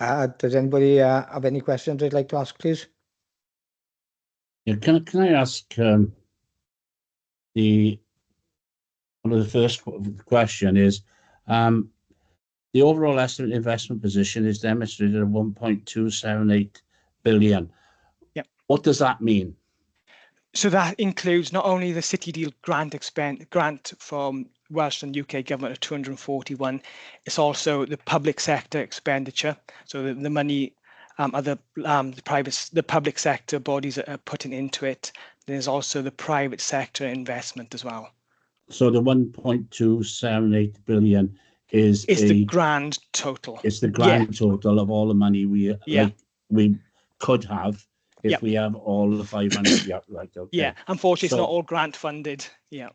Does anybody have any questions they'd like to ask, please? Yeah, can I ask one of the first question is the overall estimate investment position is demonstrated at 1.278 billion. Yep. What does that mean? So that includes not only the City Deal grant from Welsh and UK government of 241, it's also the public sector expenditure. So the money the public sector bodies are putting into it. There's also the private sector investment as well. So the 1.278 billion is the grand total. It's the grand total of all the money we could have if we have all the 500. Yeah, right. Okay. Yeah, unfortunately, it's not all grant funded. Yeah.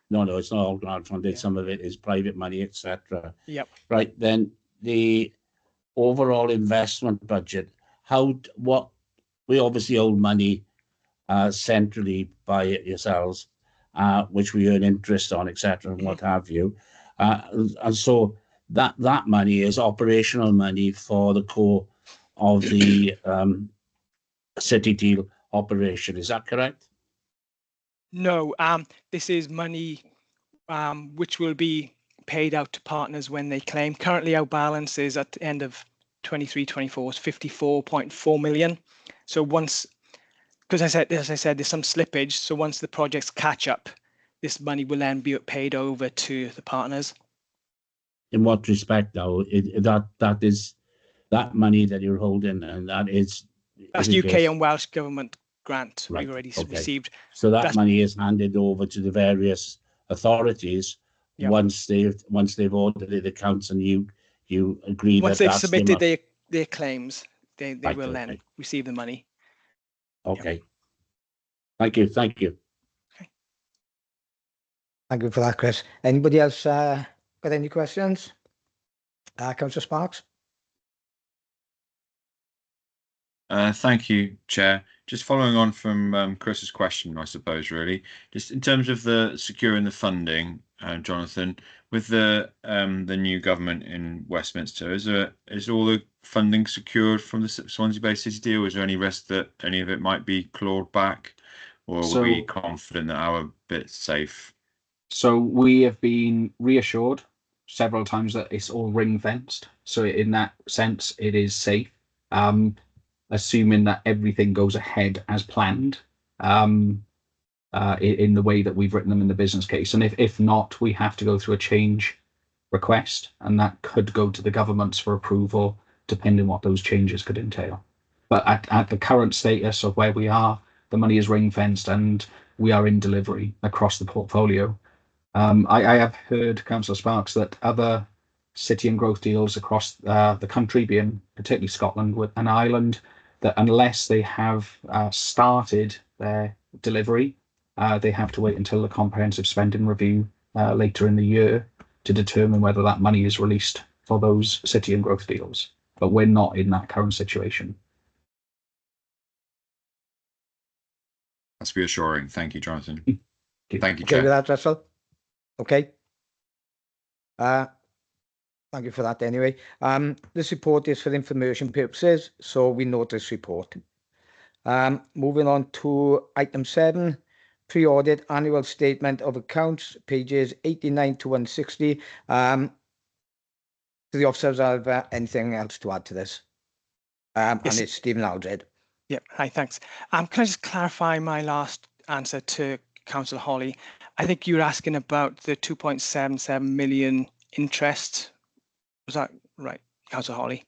No, it's not all grant funded. Some of it is private money, etc. Yep. Right, then the overall investment budget. We obviously owe money centrally by yourselves, which we earn interest on, etc., and what have you. And so that money is operational money for the core of the City Deal operation. Is that correct? No, this is money which will be paid out to partners when they claim. Currently, our balance is at the end of 23-24 is 54.4 million. So once, because as I said, there's some slippage. So once the projects catch up, this money will then be paid over to the partners. In what respect, though? That is that money that you're holding, and that's UK and Welsh government grant we've already received. So that money is handed over to the various authorities once they've audited accounts, and you agree once they've submitted their claims, they will then receive the money. Okay. Yep. Thank you. Okay. Thank you for that, Chris. Anybody else got any questions? Councillor Sparks. Thank you, Chair. Just following on from Chris's question, I suppose, really, just in terms of the securing the funding, Jonathan, with the new government in Westminster, is all the funding secured from the Swansea-based City Deal? Is there any risk that any of it might be clawed back, or are we confident that our bit's safe? So we have been reassured. several times that it's all ring fenced. So in that sense, it is safe, assuming that everything goes ahead as planned in the way that we've written them in the business case. And if not, we have to go through a change request, and that could go to the governments for approval, depending what those changes could entail. But at the current status of where we are, the money is ring fenced and we are in delivery across the portfolio. I have heard, Councillor Sparks, that other city and growth deals across the country, being particularly Scotland and Ireland, that unless they have started their delivery, they have to wait until the comprehensive spending review later in the year to determine whether that money is released for those city and growth deals. But we're not in that current situation. That's reassuring. Thank you, Jonathan. Thank you, Okay Chair. with that, Russell? Okay. Thank you for that anyway. This report is for information purposes, so we note this report. Moving on to item 7, pre-audit annual statement of accounts, pages 89 to 160. Do the officers have anything else to add to this? Yes. And it's Stephen Aldred. Yep. Hi, thanks. Can I just clarify my last answer to Councillor Holly? I think you were asking about the 2.77 million interest. Was that right, Councillor Holly?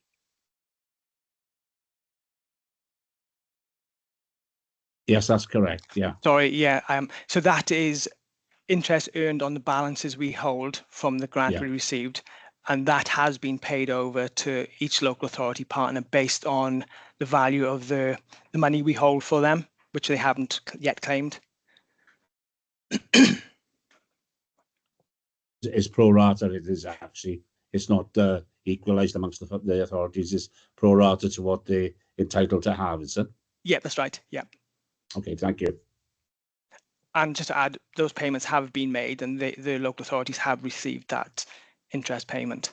Yes, that's correct. Yeah. Sorry, yeah. So that is interest earned on the balances we hold from the grant we received, and that has been paid over to each local authority partner based on the value of the money we hold for them, which they haven't yet claimed. It's pro rata. It is actually. It's not equalised amongst the authorities. It's pro rata to what they're entitled to have, is it? Yeah, that's right. Yeah. Okay, thank you. And just to add, those payments have been made, and the local authorities have received that interest payment.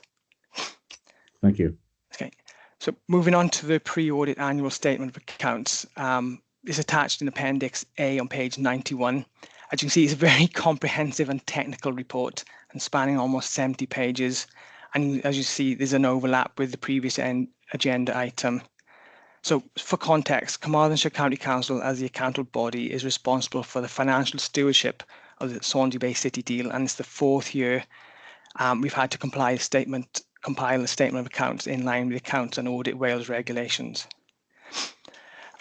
Thank you. Okay. So moving on to the pre-audit annual statement of accounts, is attached in Appendix A on page 91. As you can see, it's a very comprehensive and technical report and spanning almost 70 pages. And as you see, there's an overlap with the previous agenda item. So for context, Carmarthenshire County Council as the accountable body is responsible for the financial stewardship of the Swansea Bay City deal, and it's the 4th year we've had to compile a statement of accounts in line with the Accounts and Audit Wales regulations.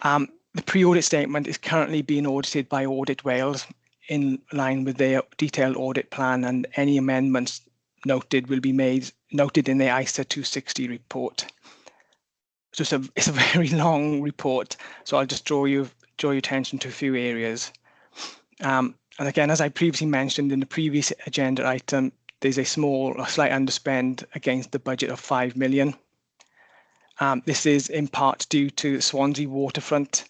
The pre-audit statement is currently being audited by Audit Wales in line with their detailed audit plan, and any amendments noted will be noted in their ISA 260 report. So it's a very long report, so I'll just draw your attention to a few areas. And again, as I previously mentioned in the previous agenda item, there's a slight underspend against the budget of 5 million. This is in part due to the Swansea waterfront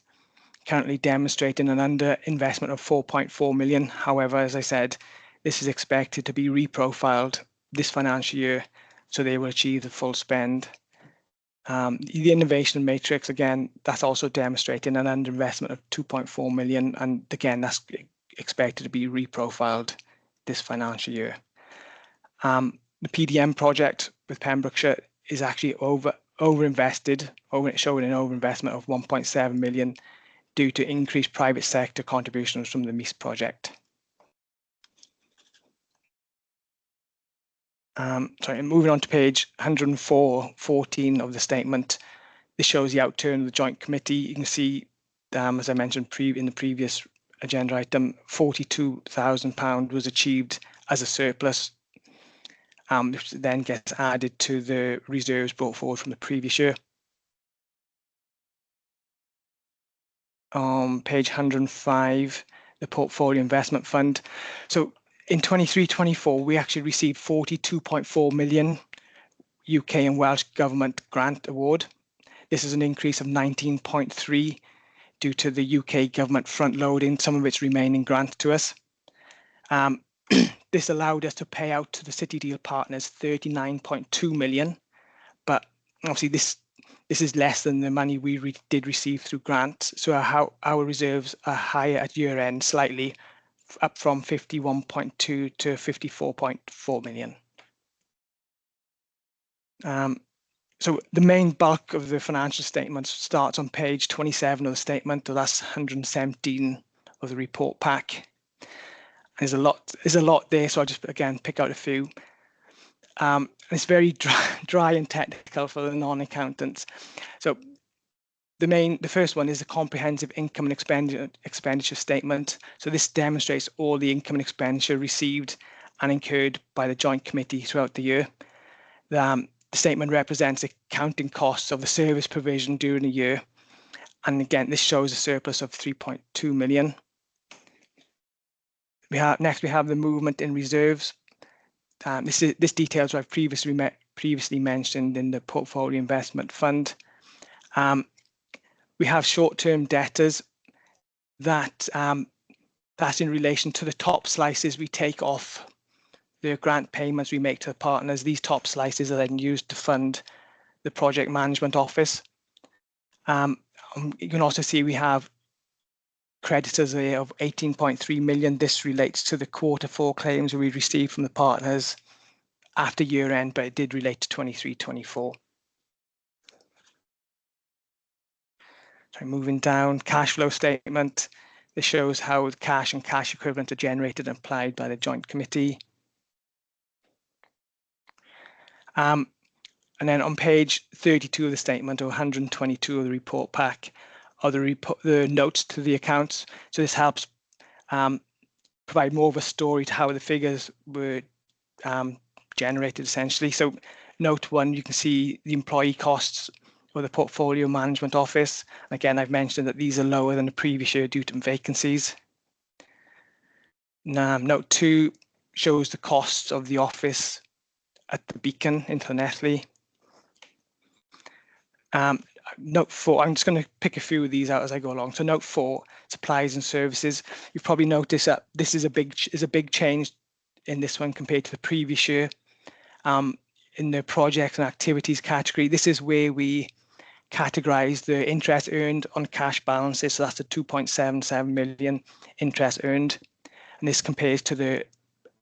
currently demonstrating an underinvestment of 4.4 million. However, as I said, this is expected to be reprofiled this financial year, so they will achieve the full spend. The innovation matrix, again, that's also demonstrating an underinvestment of 2.4 million, and again, that's expected to be reprofiled this financial year. The PDM project with Pembrokeshire is actually overinvested, showing an overinvestment of 1.7 million due to increased private sector contributions from the Neath project. Moving on to page 114 of the statement, this shows the outturn of the joint committee. You can see, as I mentioned in the previous agenda item, £42,000 was achieved as a surplus, which then gets added to the reserves brought forward from the previous year. On page 105, the portfolio investment fund. So in 23-24, we actually received 42.4 million UK and Welsh government grant award. This is an increase of 19.3 due to the UK government front loading some of its remaining grants to us. This allowed us to pay out to the City Deal partners 39.2 million, but obviously this is less than the money we did receive through grants. So our reserves are higher at year end, slightly up from 51.2 to 54.4 million. So the main bulk of the financial statement starts on page 27 of the statement, so that's 117 of the report pack. There's a lot there, so I'll just again pick out a few. It's very dry and technical for the non-accountants. So the first one is the comprehensive income and expenditure statement. So this demonstrates all the income and expenditure received and incurred by the joint committee throughout the year. The statement represents accounting costs of the service provision during the year. And again, this shows a surplus of 3.2 million. Next, we have the movement in reserves. This details what I've previously mentioned in the portfolio investment fund. We have short-term debtors that's in relation to the top slices we take off the grant payments we make to the partners. These top slices are then used to fund the project management office. You can also see we have creditors there of 18.3 million. This relates to the Q4 claims we received from the partners after year end, but it did relate to 23-24. So moving down, cash flow statement. This shows how the cash and cash equivalent are generated and applied by the joint committee. And then on page 32 of the statement, or 122 of the report pack, are the notes to the accounts. So this helps provide more of a story to how the figures were generated, essentially. So note 1, you can see the employee costs for the portfolio management office. Again, I've mentioned that these are lower than the previous year due to vacancies. Note 2 shows the costs of the office at the Beacon in Llanelli. Note 4, I'm just going to pick a few of these out as I go along. So note 4, supplies and services. You've probably noticed that this is a big change in this one compared to the previous year. In the projects and activities category, this is where we categorize the interest earned on cash balances. So that's the 2.77 million interest earned. And this compares to the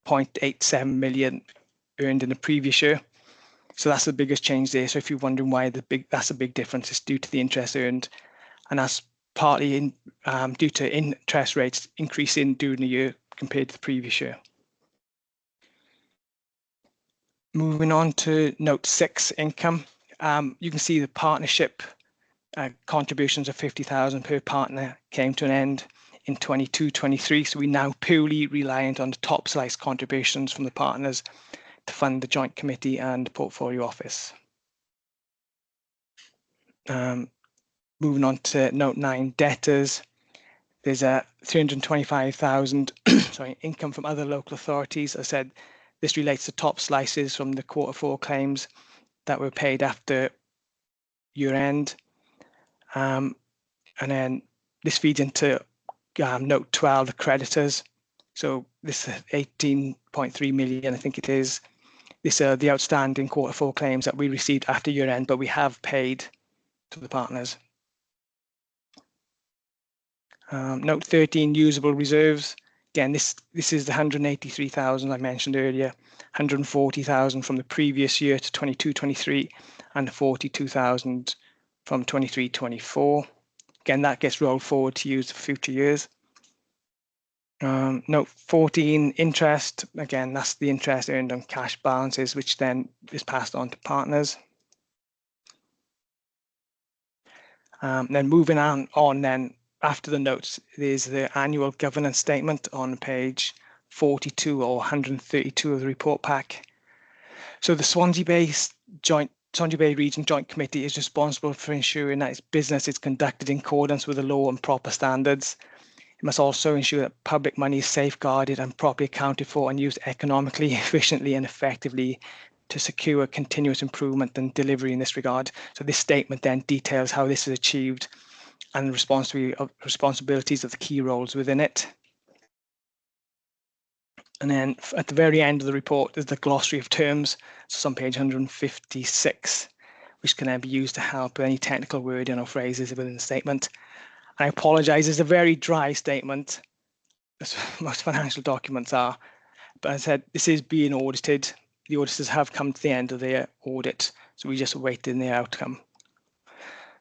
0.87 million earned in the previous year. So that's the biggest change there. So if you're wondering why that's a big difference, it's due to the interest earned, and that's partly due to interest rates increasing during the year compared to the previous year. Moving on to note 6, income. You can see the partnership contributions of 50,000 per partner came to an end in 22-23. So we're now purely reliant on the top slice contributions from the partners to fund the joint committee and portfolio office. Moving on to note 9, debtors. There's a 325,000 income from other local authorities. As I said, this relates to top slices from the Q4 claims that were paid after year end. And then this feeds into note 12, the creditors. So this 18.3 million, I think it is. These are the outstanding Q4 claims that we received after year end, but we have paid to the partners. Note 13, usable reserves. Again, this is the 183,000 I mentioned earlier, 140,000 from the previous year to 22-23, and 42,000 from 23-24. Again, that gets rolled forward to use for future years. Note 14, interest. Again, that's the interest earned on cash balances, which then is passed on to partners. Then moving on then, after the notes, there's the annual governance statement on page 42 or 132 of the report pack. So the Swansea Bay Region Joint Committee is responsible for ensuring that its business is conducted in accordance with the law and proper standards. It must also ensure that public money is safeguarded and properly accounted for and used economically, efficiently and effectively to secure continuous improvement and delivery in this regard. So this statement then details how this is achieved and responsibilities of the key roles within it. And then at the very end of the report, there's the glossary of terms. So on page 156, which can then be used to help with any technical wording or phrases within the statement. I apologize, it's a very dry statement, as most financial documents are. But as I said, this is being audited. The auditors have come to the end of their audit So we just awaiting their outcome.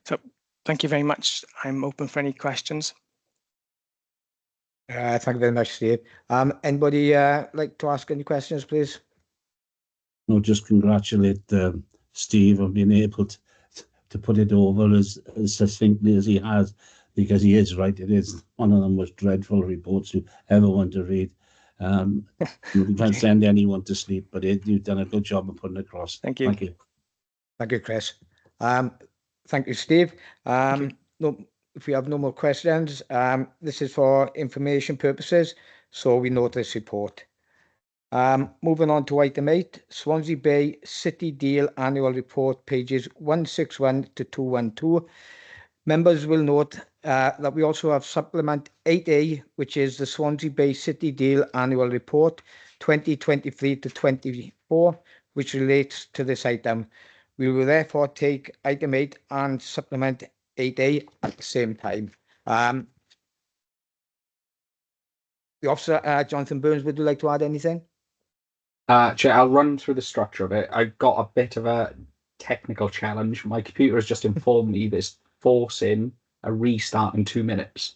So thank you very much. I'm open for any questions. Thank you very much, Steve. Anybody like to ask any questions, please? No, just congratulate Steve on being able to put it over as succinctly as he has, because he is right. It is one of the most dreadful reports you ever want to read. You can't send anyone to sleep, but you've done a good job of putting it across. Thank you. Thank you. Thank you, Chris. Thank you, Steve. Thank you. No, if we have no more questions, this is for information purposes, so we note this report. Moving on to item 8, Swansea Bay City Deal Annual Report, pages 161 to 212. Members will note that we also have supplement 8A, which is the Swansea Bay City Deal Annual Report 2023 to 24, which relates to this item. We will therefore take item 8 and supplement 8A at the same time. The officer, Jonathan Burns, would you like to add anything? Chair, I'll run through the structure of it. I've got a bit of a technical challenge. My computer has just informed me that it's forcing a restart in 2 minutes,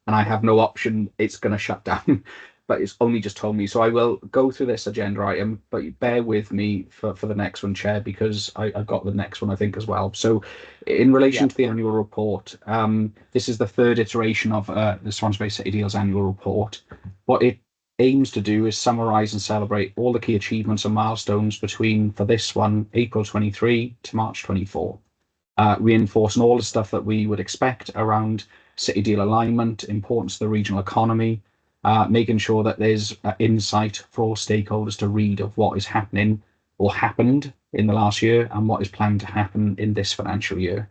and I have no option. It's going to shut down, but it's only just told me. So I will go through this agenda item, but bear with me for the next one, Chair, because I've got the next one, I think, as well. So in relation to the annual report, this is the third iteration of the Swansea Bay City Deals annual report. What it aims to do is summarise and celebrate all the key achievements and milestones between, for this one, April 23 to March 24. Reinforcing all the stuff that we would expect around city deal alignment, importance to the regional economy, making sure that there's insight for all stakeholders to read of what is happening or happened in the last year and what is planned to happen in this financial year.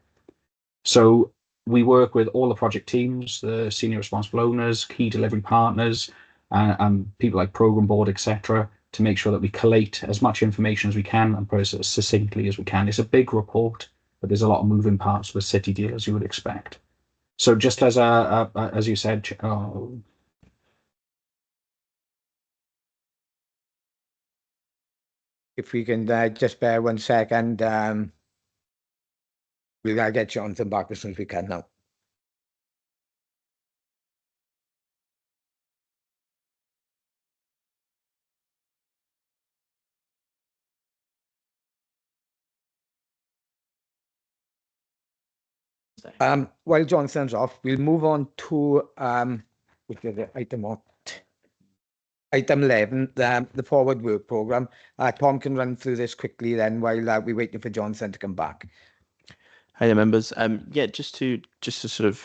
So we work with all the project teams, the senior responsible owners, key delivery partners, and people like program board, etc., to make sure that we collate as much information as we can and process it as succinctly as we can. It's a big report, but there's a lot of moving parts with city deal, as you would expect. So just as you said, if we can just bear 1 second, we'll get Jonathan back as soon as we can now. While Jonathan's off, we'll move on to which is the item 11, the forward work programme. Tom can run through this quickly then while we're waiting for Jonathan to come back. Hi there, members. Yeah, just to sort of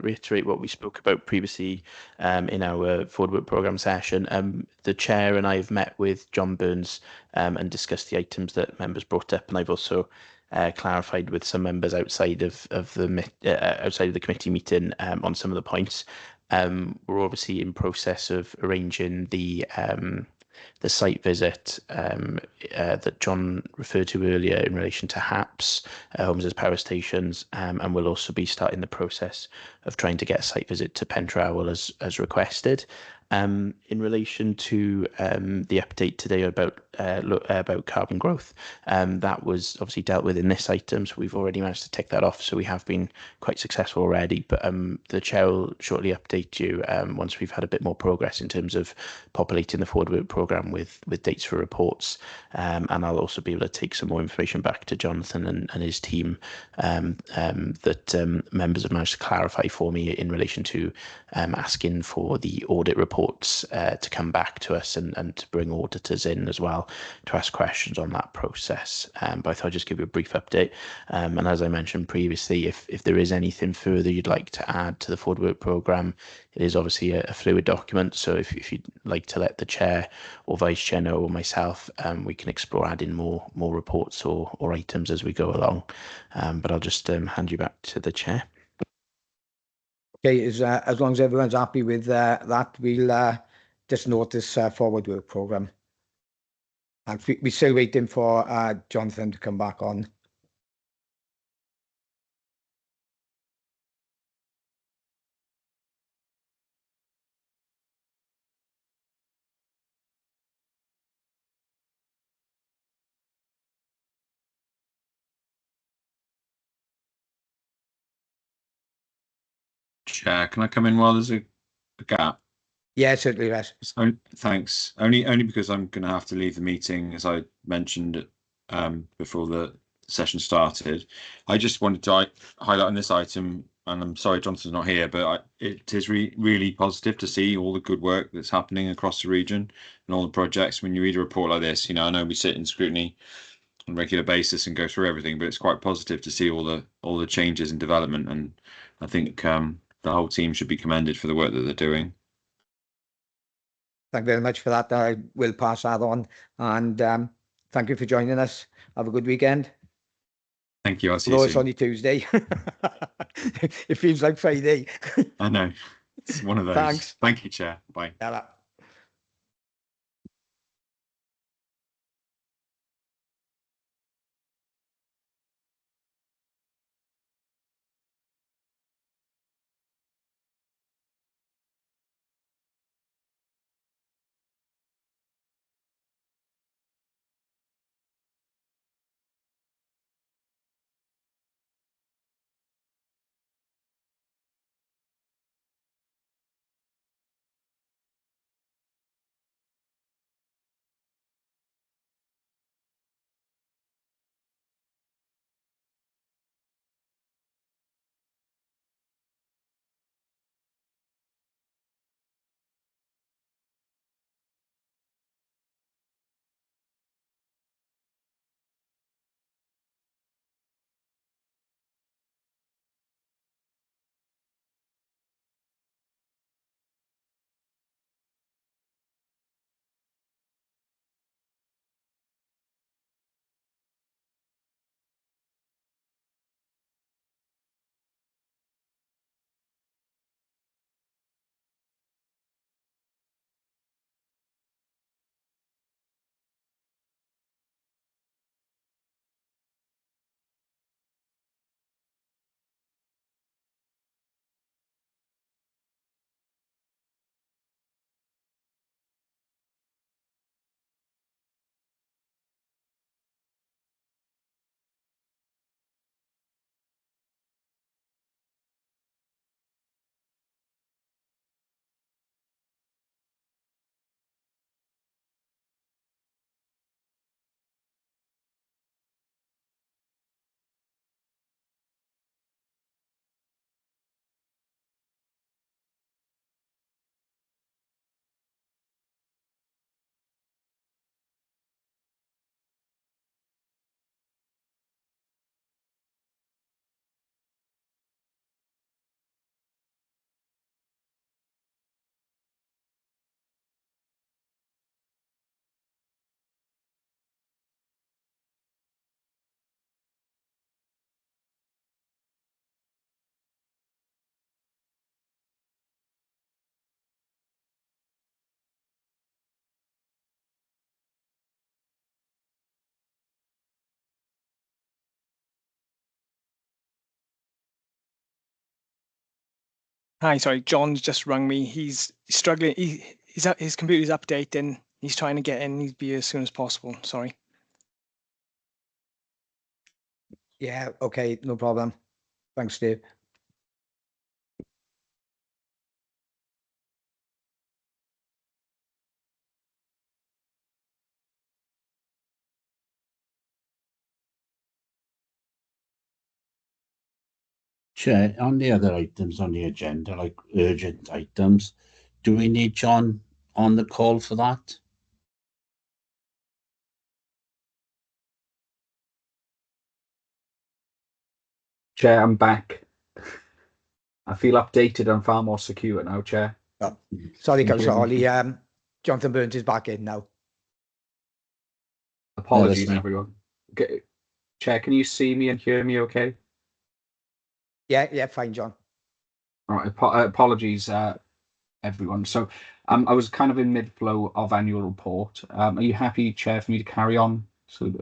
reiterate what we spoke about previously in our forward work programme session, the chair and I have met with John Burns and discussed the items that members brought up, and I've also clarified with some members outside of the committee meeting on some of the points. We're obviously in process of arranging the site visit that John referred to earlier in relation to HAPS, Homes as Power Stations, and we'll also be starting the process of trying to get a site visit to Pentrowell as requested. In relation to the update today about carbon growth, that was obviously dealt with in this item, so we've already managed to tick that off, so we have been quite successful already, but the chair will shortly update you once we've had a bit more progress in terms of populating the forward work programme with dates for reports, and I'll also be able to take some more information back to Jonathan and his team that members have managed to clarify for me in relation to asking for the audit reports to come back to us and to bring auditors in as well to ask questions on that process. But I thought I'd just give you a brief update. And as I mentioned previously, if there is anything further you'd like to add to the forward work programme, it is obviously a fluid document. So if you'd like to let the chair or vice chair know, or myself, we can explore adding more reports or items as we go along. But I'll just hand you back to the chair. Okay, as long as everyone's happy with that, we'll just note this forward work programme. And we're still waiting for Jonathan to come back on. Chair, can I come in while there's a gap? Yeah, certainly, Russ. So, thanks. Only because I'm going to have to leave the meeting, as I mentioned before the session started. I just wanted to highlight on this item, and I'm sorry Jonathan's not here, but it is really positive to see all the good work that's happening across the region and all the projects. When you read a report like this, I know we sit in scrutiny on a regular basis and go through everything, but it's quite positive to see all the changes and development, and I think the whole team should be commended for the work that they're doing. Thank you very much for that. I will pass that on, and thank you for joining us. Have a good weekend. Thank you. I'll see you Although it's soon. only Tuesday. It feels like Friday. I know. It's one of those. Thanks. Thank you, Chair. Bye. Yeah. Hi, sorry, John's just rung me. He's struggling. His computer's updating. He's trying to get in. He'd be as soon as possible. Sorry. Yeah. Okay. No problem. Thanks, Dave. Chair, on the other items on the agenda, like urgent items, do we need John on the call for that? Chair, I'm back. I feel updated and far more secure now, Chair. Oh, sorry, Can you Councillor hear me? Hawley. Jonathan Burns is back in now. Apologies, me. everyone. Okay. Chair, can you see me and hear me okay? Yeah, fine, John. All right, apologies, everyone. So I was kind of in mid-flow of annual report. Are you happy, Chair, for me to carry on? So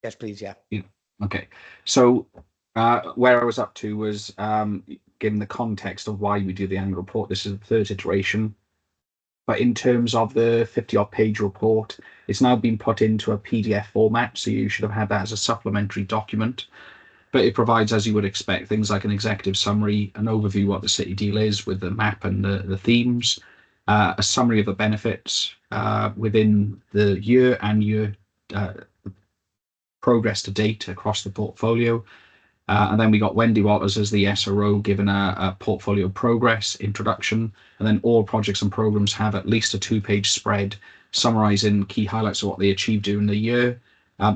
Yes, please, yeah. okay. So where I was up to was given the context of why we do the annual report. This is the third iteration. But in terms of the 50-odd page report, it's now been put into a PDF format. So you should have had that as a supplementary document. but it provides, as you would expect, things like an executive summary, an overview what the city deal is with the map and the themes, a summary of the benefits within the year and year progress to date across the portfolio. And then we got Wendy Waters as the SRO giving a portfolio progress introduction. And then all projects and programs have at least a 2-page spread summarizing key highlights of what they achieved during the year.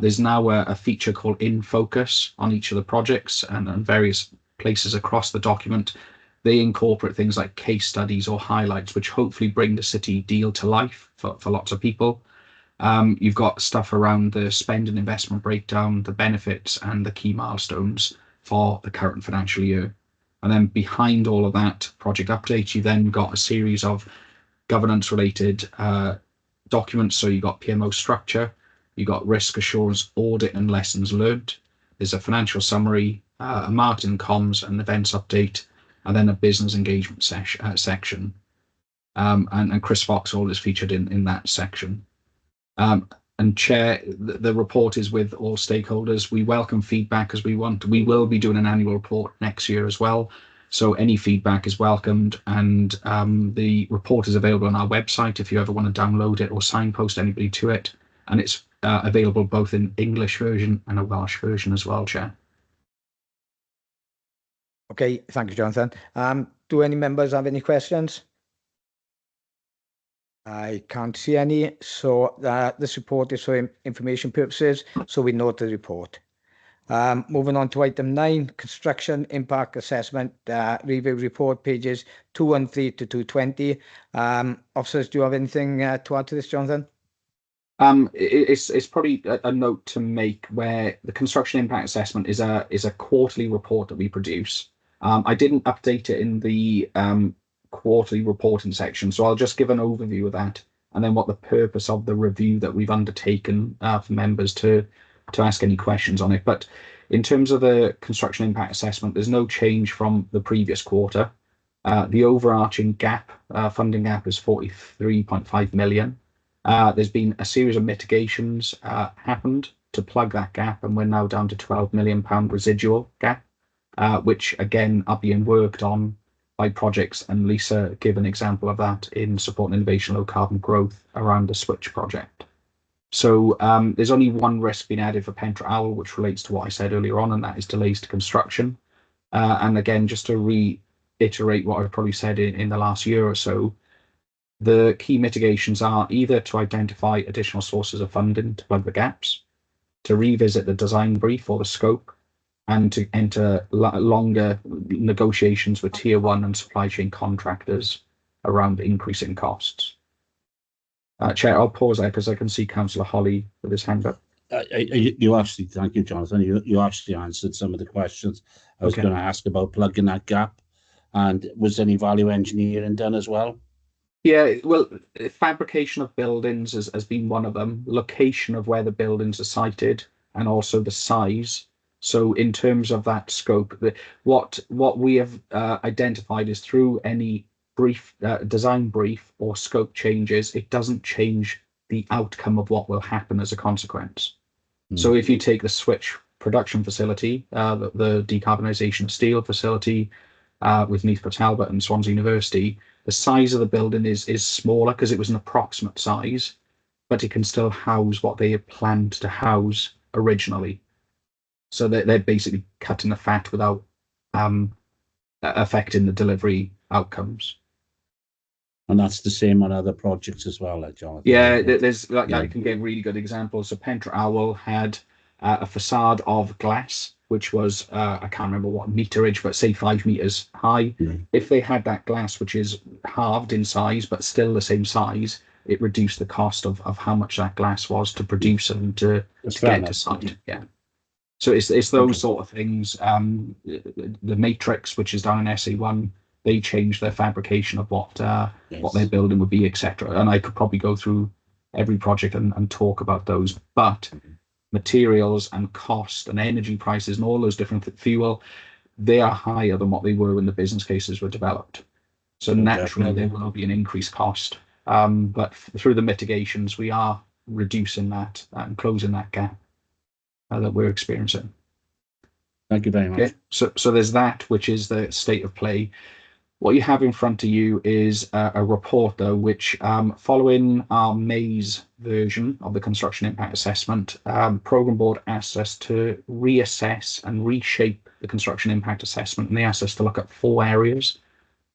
There's now a feature called In Focus on each of the projects and various places across the document. They incorporate things like case studies or highlights, which hopefully bring the city deal to life for lots of people. You've got stuff around the spend and investment breakdown, the benefits and the key milestones for the current financial year. And then behind all of that project update, you then got a series of governance related documents. So you got PMO structure, you got risk assurance, audit and lessons learned. There's a financial summary, a marketing comms and events update, and then a business engagement section. And Chris Foxall is featured in that section. And Chair, the report is with all stakeholders. We welcome feedback as we will be doing an annual report next year as well. So any feedback is welcomed, and the report is available on our website if you ever want to download it or signpost anybody to it. And it's available both in English version and a Welsh version as well, Chair. Okay, thank you, Jonathan. Do any members have any questions? I can't see any, so this report is for information purposes, so we note the report. Moving on to item 9, construction impact assessment review report, pages 213 to 220. Officers, do you have anything to add to this, Jonathan? It's probably a note to make where the construction impact assessment is a quarterly report that we produce. I didn't update it in the quarterly reporting section, so I'll just give an overview of that and then what the purpose of the review that we've undertaken for members to ask any questions on it. But in terms of the construction impact assessment, there's no change from the previous quarter. The overarching gap, funding gap, is 43.5 million. There's been a series of mitigations happened to plug that gap, and we're now down to £12 million residual gap, which again are being worked on by projects, and Lisa gave an example of that in support and innovation, low carbon growth around the Switch project. So there's only one risk being added for Pentra Owl, which relates to what I said earlier on, and that is delays to construction. And again, just to reiterate what I've probably said in the last year or so, the key mitigations are either to identify additional sources of funding to plug the gaps, to revisit the design brief or the scope, and to enter longer negotiations with Tier 1 and supply chain contractors around increasing costs. Chair, I'll pause there because I can see Councillor Holly with his hand up. You actually, thank you, Jonathan. You actually answered some of the questions I was going to ask about plugging that gap. And was any value engineering done as well? Yeah, well, fabrication of buildings has been one of them, location of where the buildings are sited, and also the size. So in terms of that scope, what we have identified is through any brief design brief or scope changes, it doesn't change the outcome of what will happen as a consequence. So if you take the Switch production facility, the decarbonisation of steel facility with Neath for Talbot and Swansea University, the size of the building is smaller because it was an approximate size, but it can still house what they had planned to house originally. So they're basically cutting the fat without affecting the delivery outcomes. And that's the same on other projects as well, Jonathan. Yeah, there's like I can give really good examples. So Pentra Owl had a facade of glass, which was I can't remember what meterage, but say 5 meters high. If they had that glass, which is halved in size but still the same size, it reduced the cost of how much that glass was to produce and to get to site. Yeah. So it's those sort of things. The matrix, which is down in SA1, they changed their fabrication of what their building would be, etc. And I could probably go through every project and talk about those. But materials and cost and energy prices and all those different fuel, they are higher than what they were when the business cases were developed. So naturally there will be an increased cost. But through the mitigations, we are reducing that and closing that gap that we're experiencing. Thank you very much. Okay. So there's that, which is the state of play. What you have in front of you is a report, though, which following our May's version of the construction impact assessment, Programme Board asked us to reassess and reshape the construction impact assessment, and they asked us to look at 4 areas.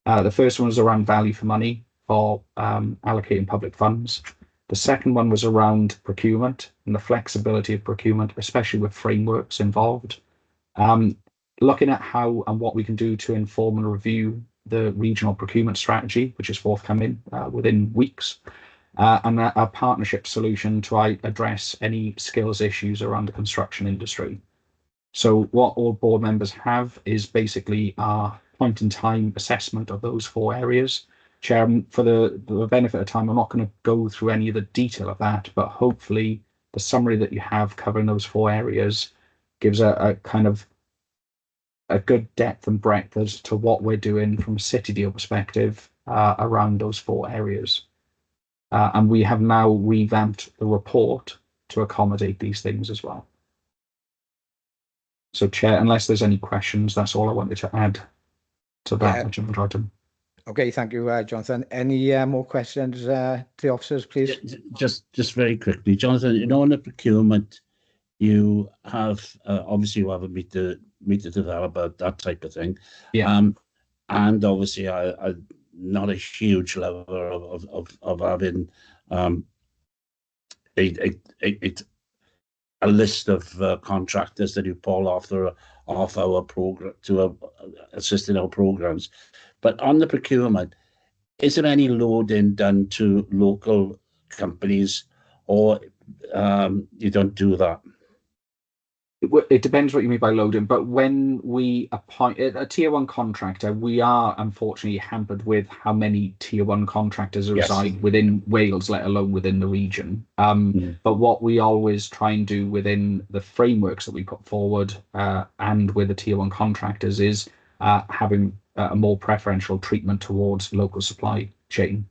The first one was around value for money for allocating public funds. The second one was around procurement and the flexibility of procurement, especially with frameworks involved. Looking at how and what we can do to inform and review the regional procurement strategy, which is forthcoming within weeks, and a partnership solution to address any skills issues around the construction industry. So what all board members have is basically our point in time assessment of those 4 areas. Chairman, for the benefit of time, I'm not going to go through any of the detail of that, but hopefully the summary that you have covering those 4 areas gives a kind of a good depth and breadth as to what we're doing from a city deal perspective around those 4 areas. And we have now revamped the report to accommodate these things as well. So, Chair, unless there's any questions, that's all I wanted to add to that agenda item. Okay, thank you, Jonathan. Any more questions to the officers, please? Just very quickly, Jonathan, you know, on the procurement, you have obviously you have a meet the developer, that type of thing. Yeah. And obviously I not a huge level of having a list of contractors that you pull off our program to assist in our programs. But on the procurement, is there any loading done to local companies, or you don't do that? It depends what you mean by loading, but when we appoint a tier 1 contractor, we are unfortunately hampered with how many tier 1 contractors reside within Wales, let alone within the region. But what we always try and do within the frameworks that we put forward and with the tier 1 contractors is having a more preferential treatment towards local supply chain.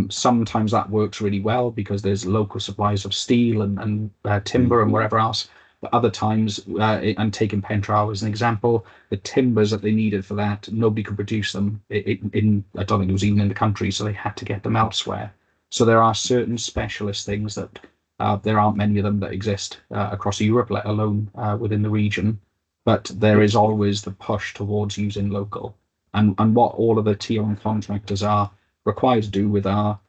Sometimes that works really well because there's local supplies of steel and timber and wherever else. But other times, and taking Pentraw as an example, the timbers that they needed for that, nobody could produce them in I don't think it was even in the country, so they had to get them elsewhere. So there are certain specialist things that there aren't many of them that exist across Europe, let alone within the region. But there is always the push towards using local. And what all of the tier 1 contractors are required to do with our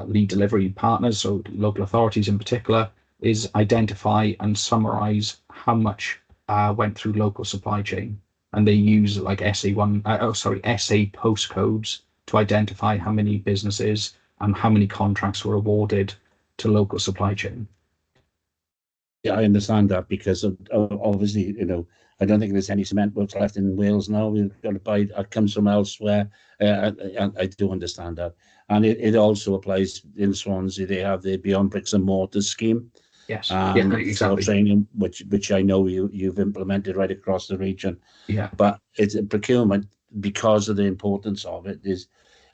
lead delivery partners, so local authorities in particular, is identify and summarize how much went through local supply chain. And they use like SA postcodes to identify how many businesses and how many contracts were awarded to local supply chain. Yeah, I understand that because obviously, you know, I don't think there's any cement works left in Wales now. We've got to buy, it comes from elsewhere. I do understand that. And it also applies in Swansea. They have the Beyond Bricks and Mortar scheme. Yes, exactly. Training, which I know you've implemented right across the region. Yeah. But it's procurement, because of the importance of it, is.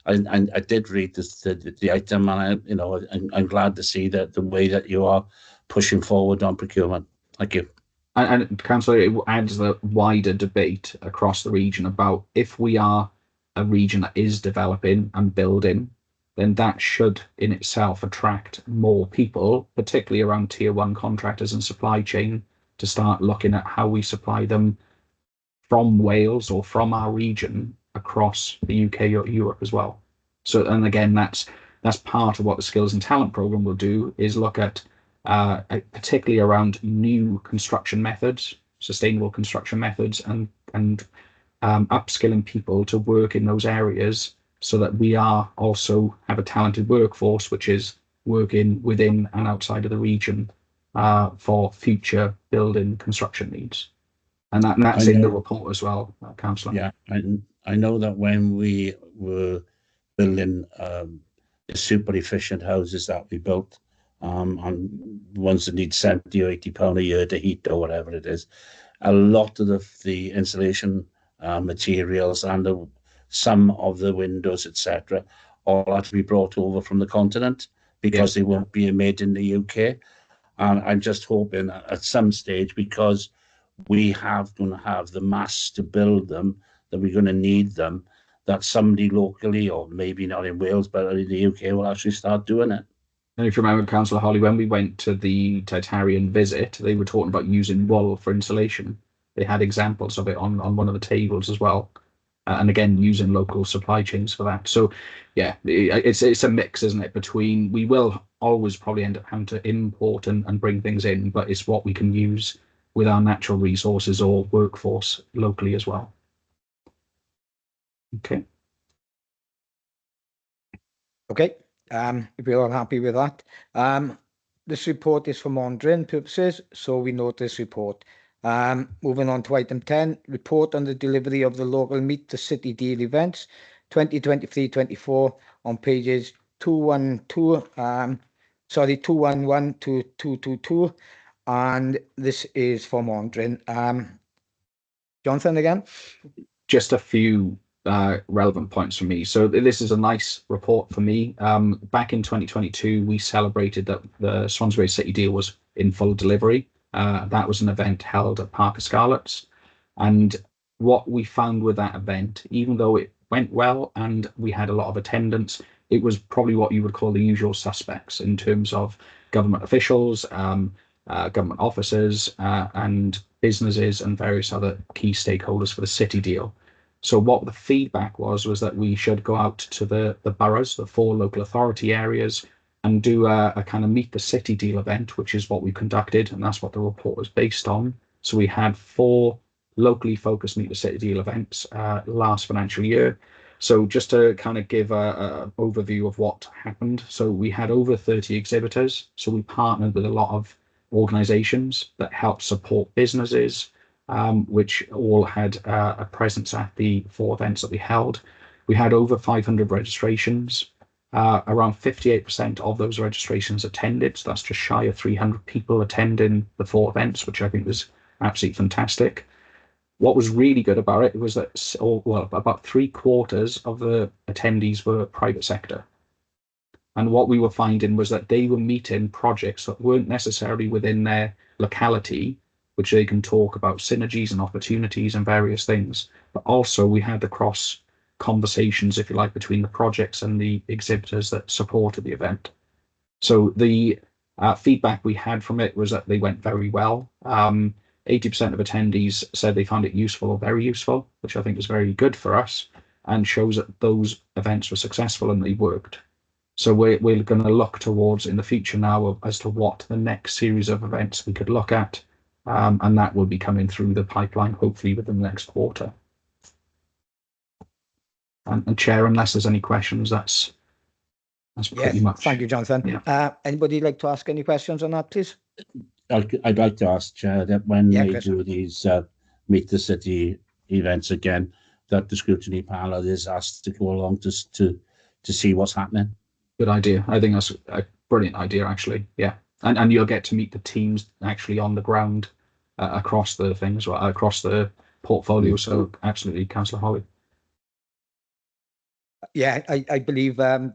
I did read the item, and I'm glad to see that the way that you are pushing forward on procurement. Thank you. And Councillor, it adds the wider debate across the region about if we are a region that is developing and building, then that should in itself attract more people, particularly around tier 1 contractors and supply chain, to start looking at how we supply them from Wales or from our region across the UK or Europe as well. So, and again, that's part of what the Skills and Talent Programme will do, is look at particularly around new construction methods, sustainable construction methods, and upskilling people to work in those areas, so that we are also have a talented workforce which is working within and outside of the region for future building construction needs. And that's in the report as well, Councillor. Yeah, I know that when we were building the super efficient houses that we built, on ones that need 70 or 80 pound a year to heat or whatever it is, a lot of the insulation materials and some of the windows, etc., all had to be brought over from the continent because they won't be made in the UK. And I'm just hoping at some stage, because we have going to have the mass to build them, that we're going to need them, that somebody locally, or maybe not in Wales, but in the UK, will actually start doing it. And if you remember, Councillor Holly, when we went to the Titarian visit, they were talking about using wool for insulation. They had examples of it on one of the tables as well. And again, using local supply chains for that. So, yeah, it's a mix, isn't it? Between, we will always probably end up having to import and bring things in, but it's what we can use with our natural resources or workforce locally as well. Okay. Okay, if we're all happy with that. This report is for monitoring purposes, so we note this report. Moving on to item 10, report on the delivery of the local Meet the City Deal events 2023-24 on pages 211 to 222, and this is for monitoring. Jonathan again? Just a few relevant points for me. So this is a nice report for me. Back in 2022, we celebrated that the Swansea City Deal was in full delivery. That was an event held at Park of Scarlets. And what we found with that event, even though it went well and we had a lot of attendance, it was probably what you would call the usual suspects in terms of government officials, government officers, and businesses and various other key stakeholders for the city deal. So what the feedback was that we should go out to the boroughs, the 4 local authority areas, and do a kind of Meet the City Deal event, which is what we conducted, and that's what the report was based on. So we had 4 locally focused Meet the City Deal events last financial year. So just to kind of give a overview of what happened. So we had over 30 exhibitors. So we partnered with a lot of organizations that help support businesses, which all had a presence at the 4 events that we held. We had over 500 registrations. Around 58% of those registrations attended, so that's just shy of 300 people attending the 4 events, which I think was absolutely fantastic. What was really good about it was that, about 3/4 of the attendees were private sector. And what we were finding was that they were meeting projects that weren't necessarily within their locality, which they can talk about synergies and opportunities and various things. But also we had the cross conversations, if you like, between the projects and the exhibitors that supported the event. So the feedback we had from it was that they went very well. 80% of attendees said they found it useful or very useful, which I think is very good for us and shows that those events were successful and they worked. So we're going to look towards in the future now as to what the next series of events we could look at, and that will be coming through the pipeline hopefully within the next quarter. And Chair, unless there's any questions, that's pretty much. Thank you, Jonathan. Yeah. Anybody like to ask any questions on that, please? I'd like to ask, Chair, that when they do these Meet the City events again, that the scrutiny panel is asked to go along to see what's happening. Good idea. I think that's a brilliant idea, actually. Yeah, and you'll get to meet the teams actually on the ground across the things, across the portfolio. So absolutely, Councillor Holly. Yeah, I believe that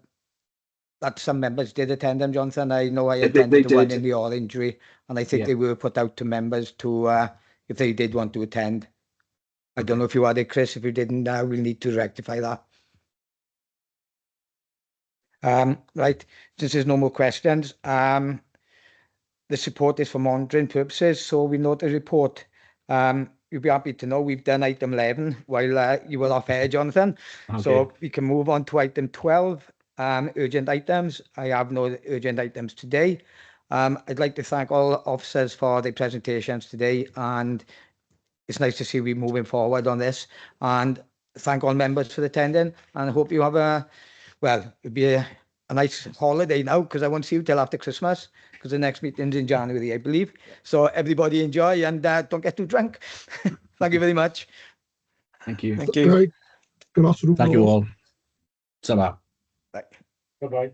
some members did attend them, Jonathan. I know I attended the one in the Orangery, and I think they were put out to members to if they did want to attend. I don't know if you had it, Chris. If you didn't, we'll need to rectify that. Right, since there's no more questions, the support is for monitoring purposes, so we note the report. You'll be happy to know we've done item 11 while you were off air, Jonathan. Okay. So we can move on to item 12, urgent items. I have no urgent items today. I'd like to thank all officers for their presentations today, and it's nice to see we moving forward on this, and thank all members for attending, and I hope you have it'll be a nice holiday now, because I won't see you till after Christmas, because the next meeting's in January, I believe. So everybody enjoy, and don't get too drunk. Thank you very much. Thank you. Thank you. Thank you all. Ta-ra. Bye. Bye-bye.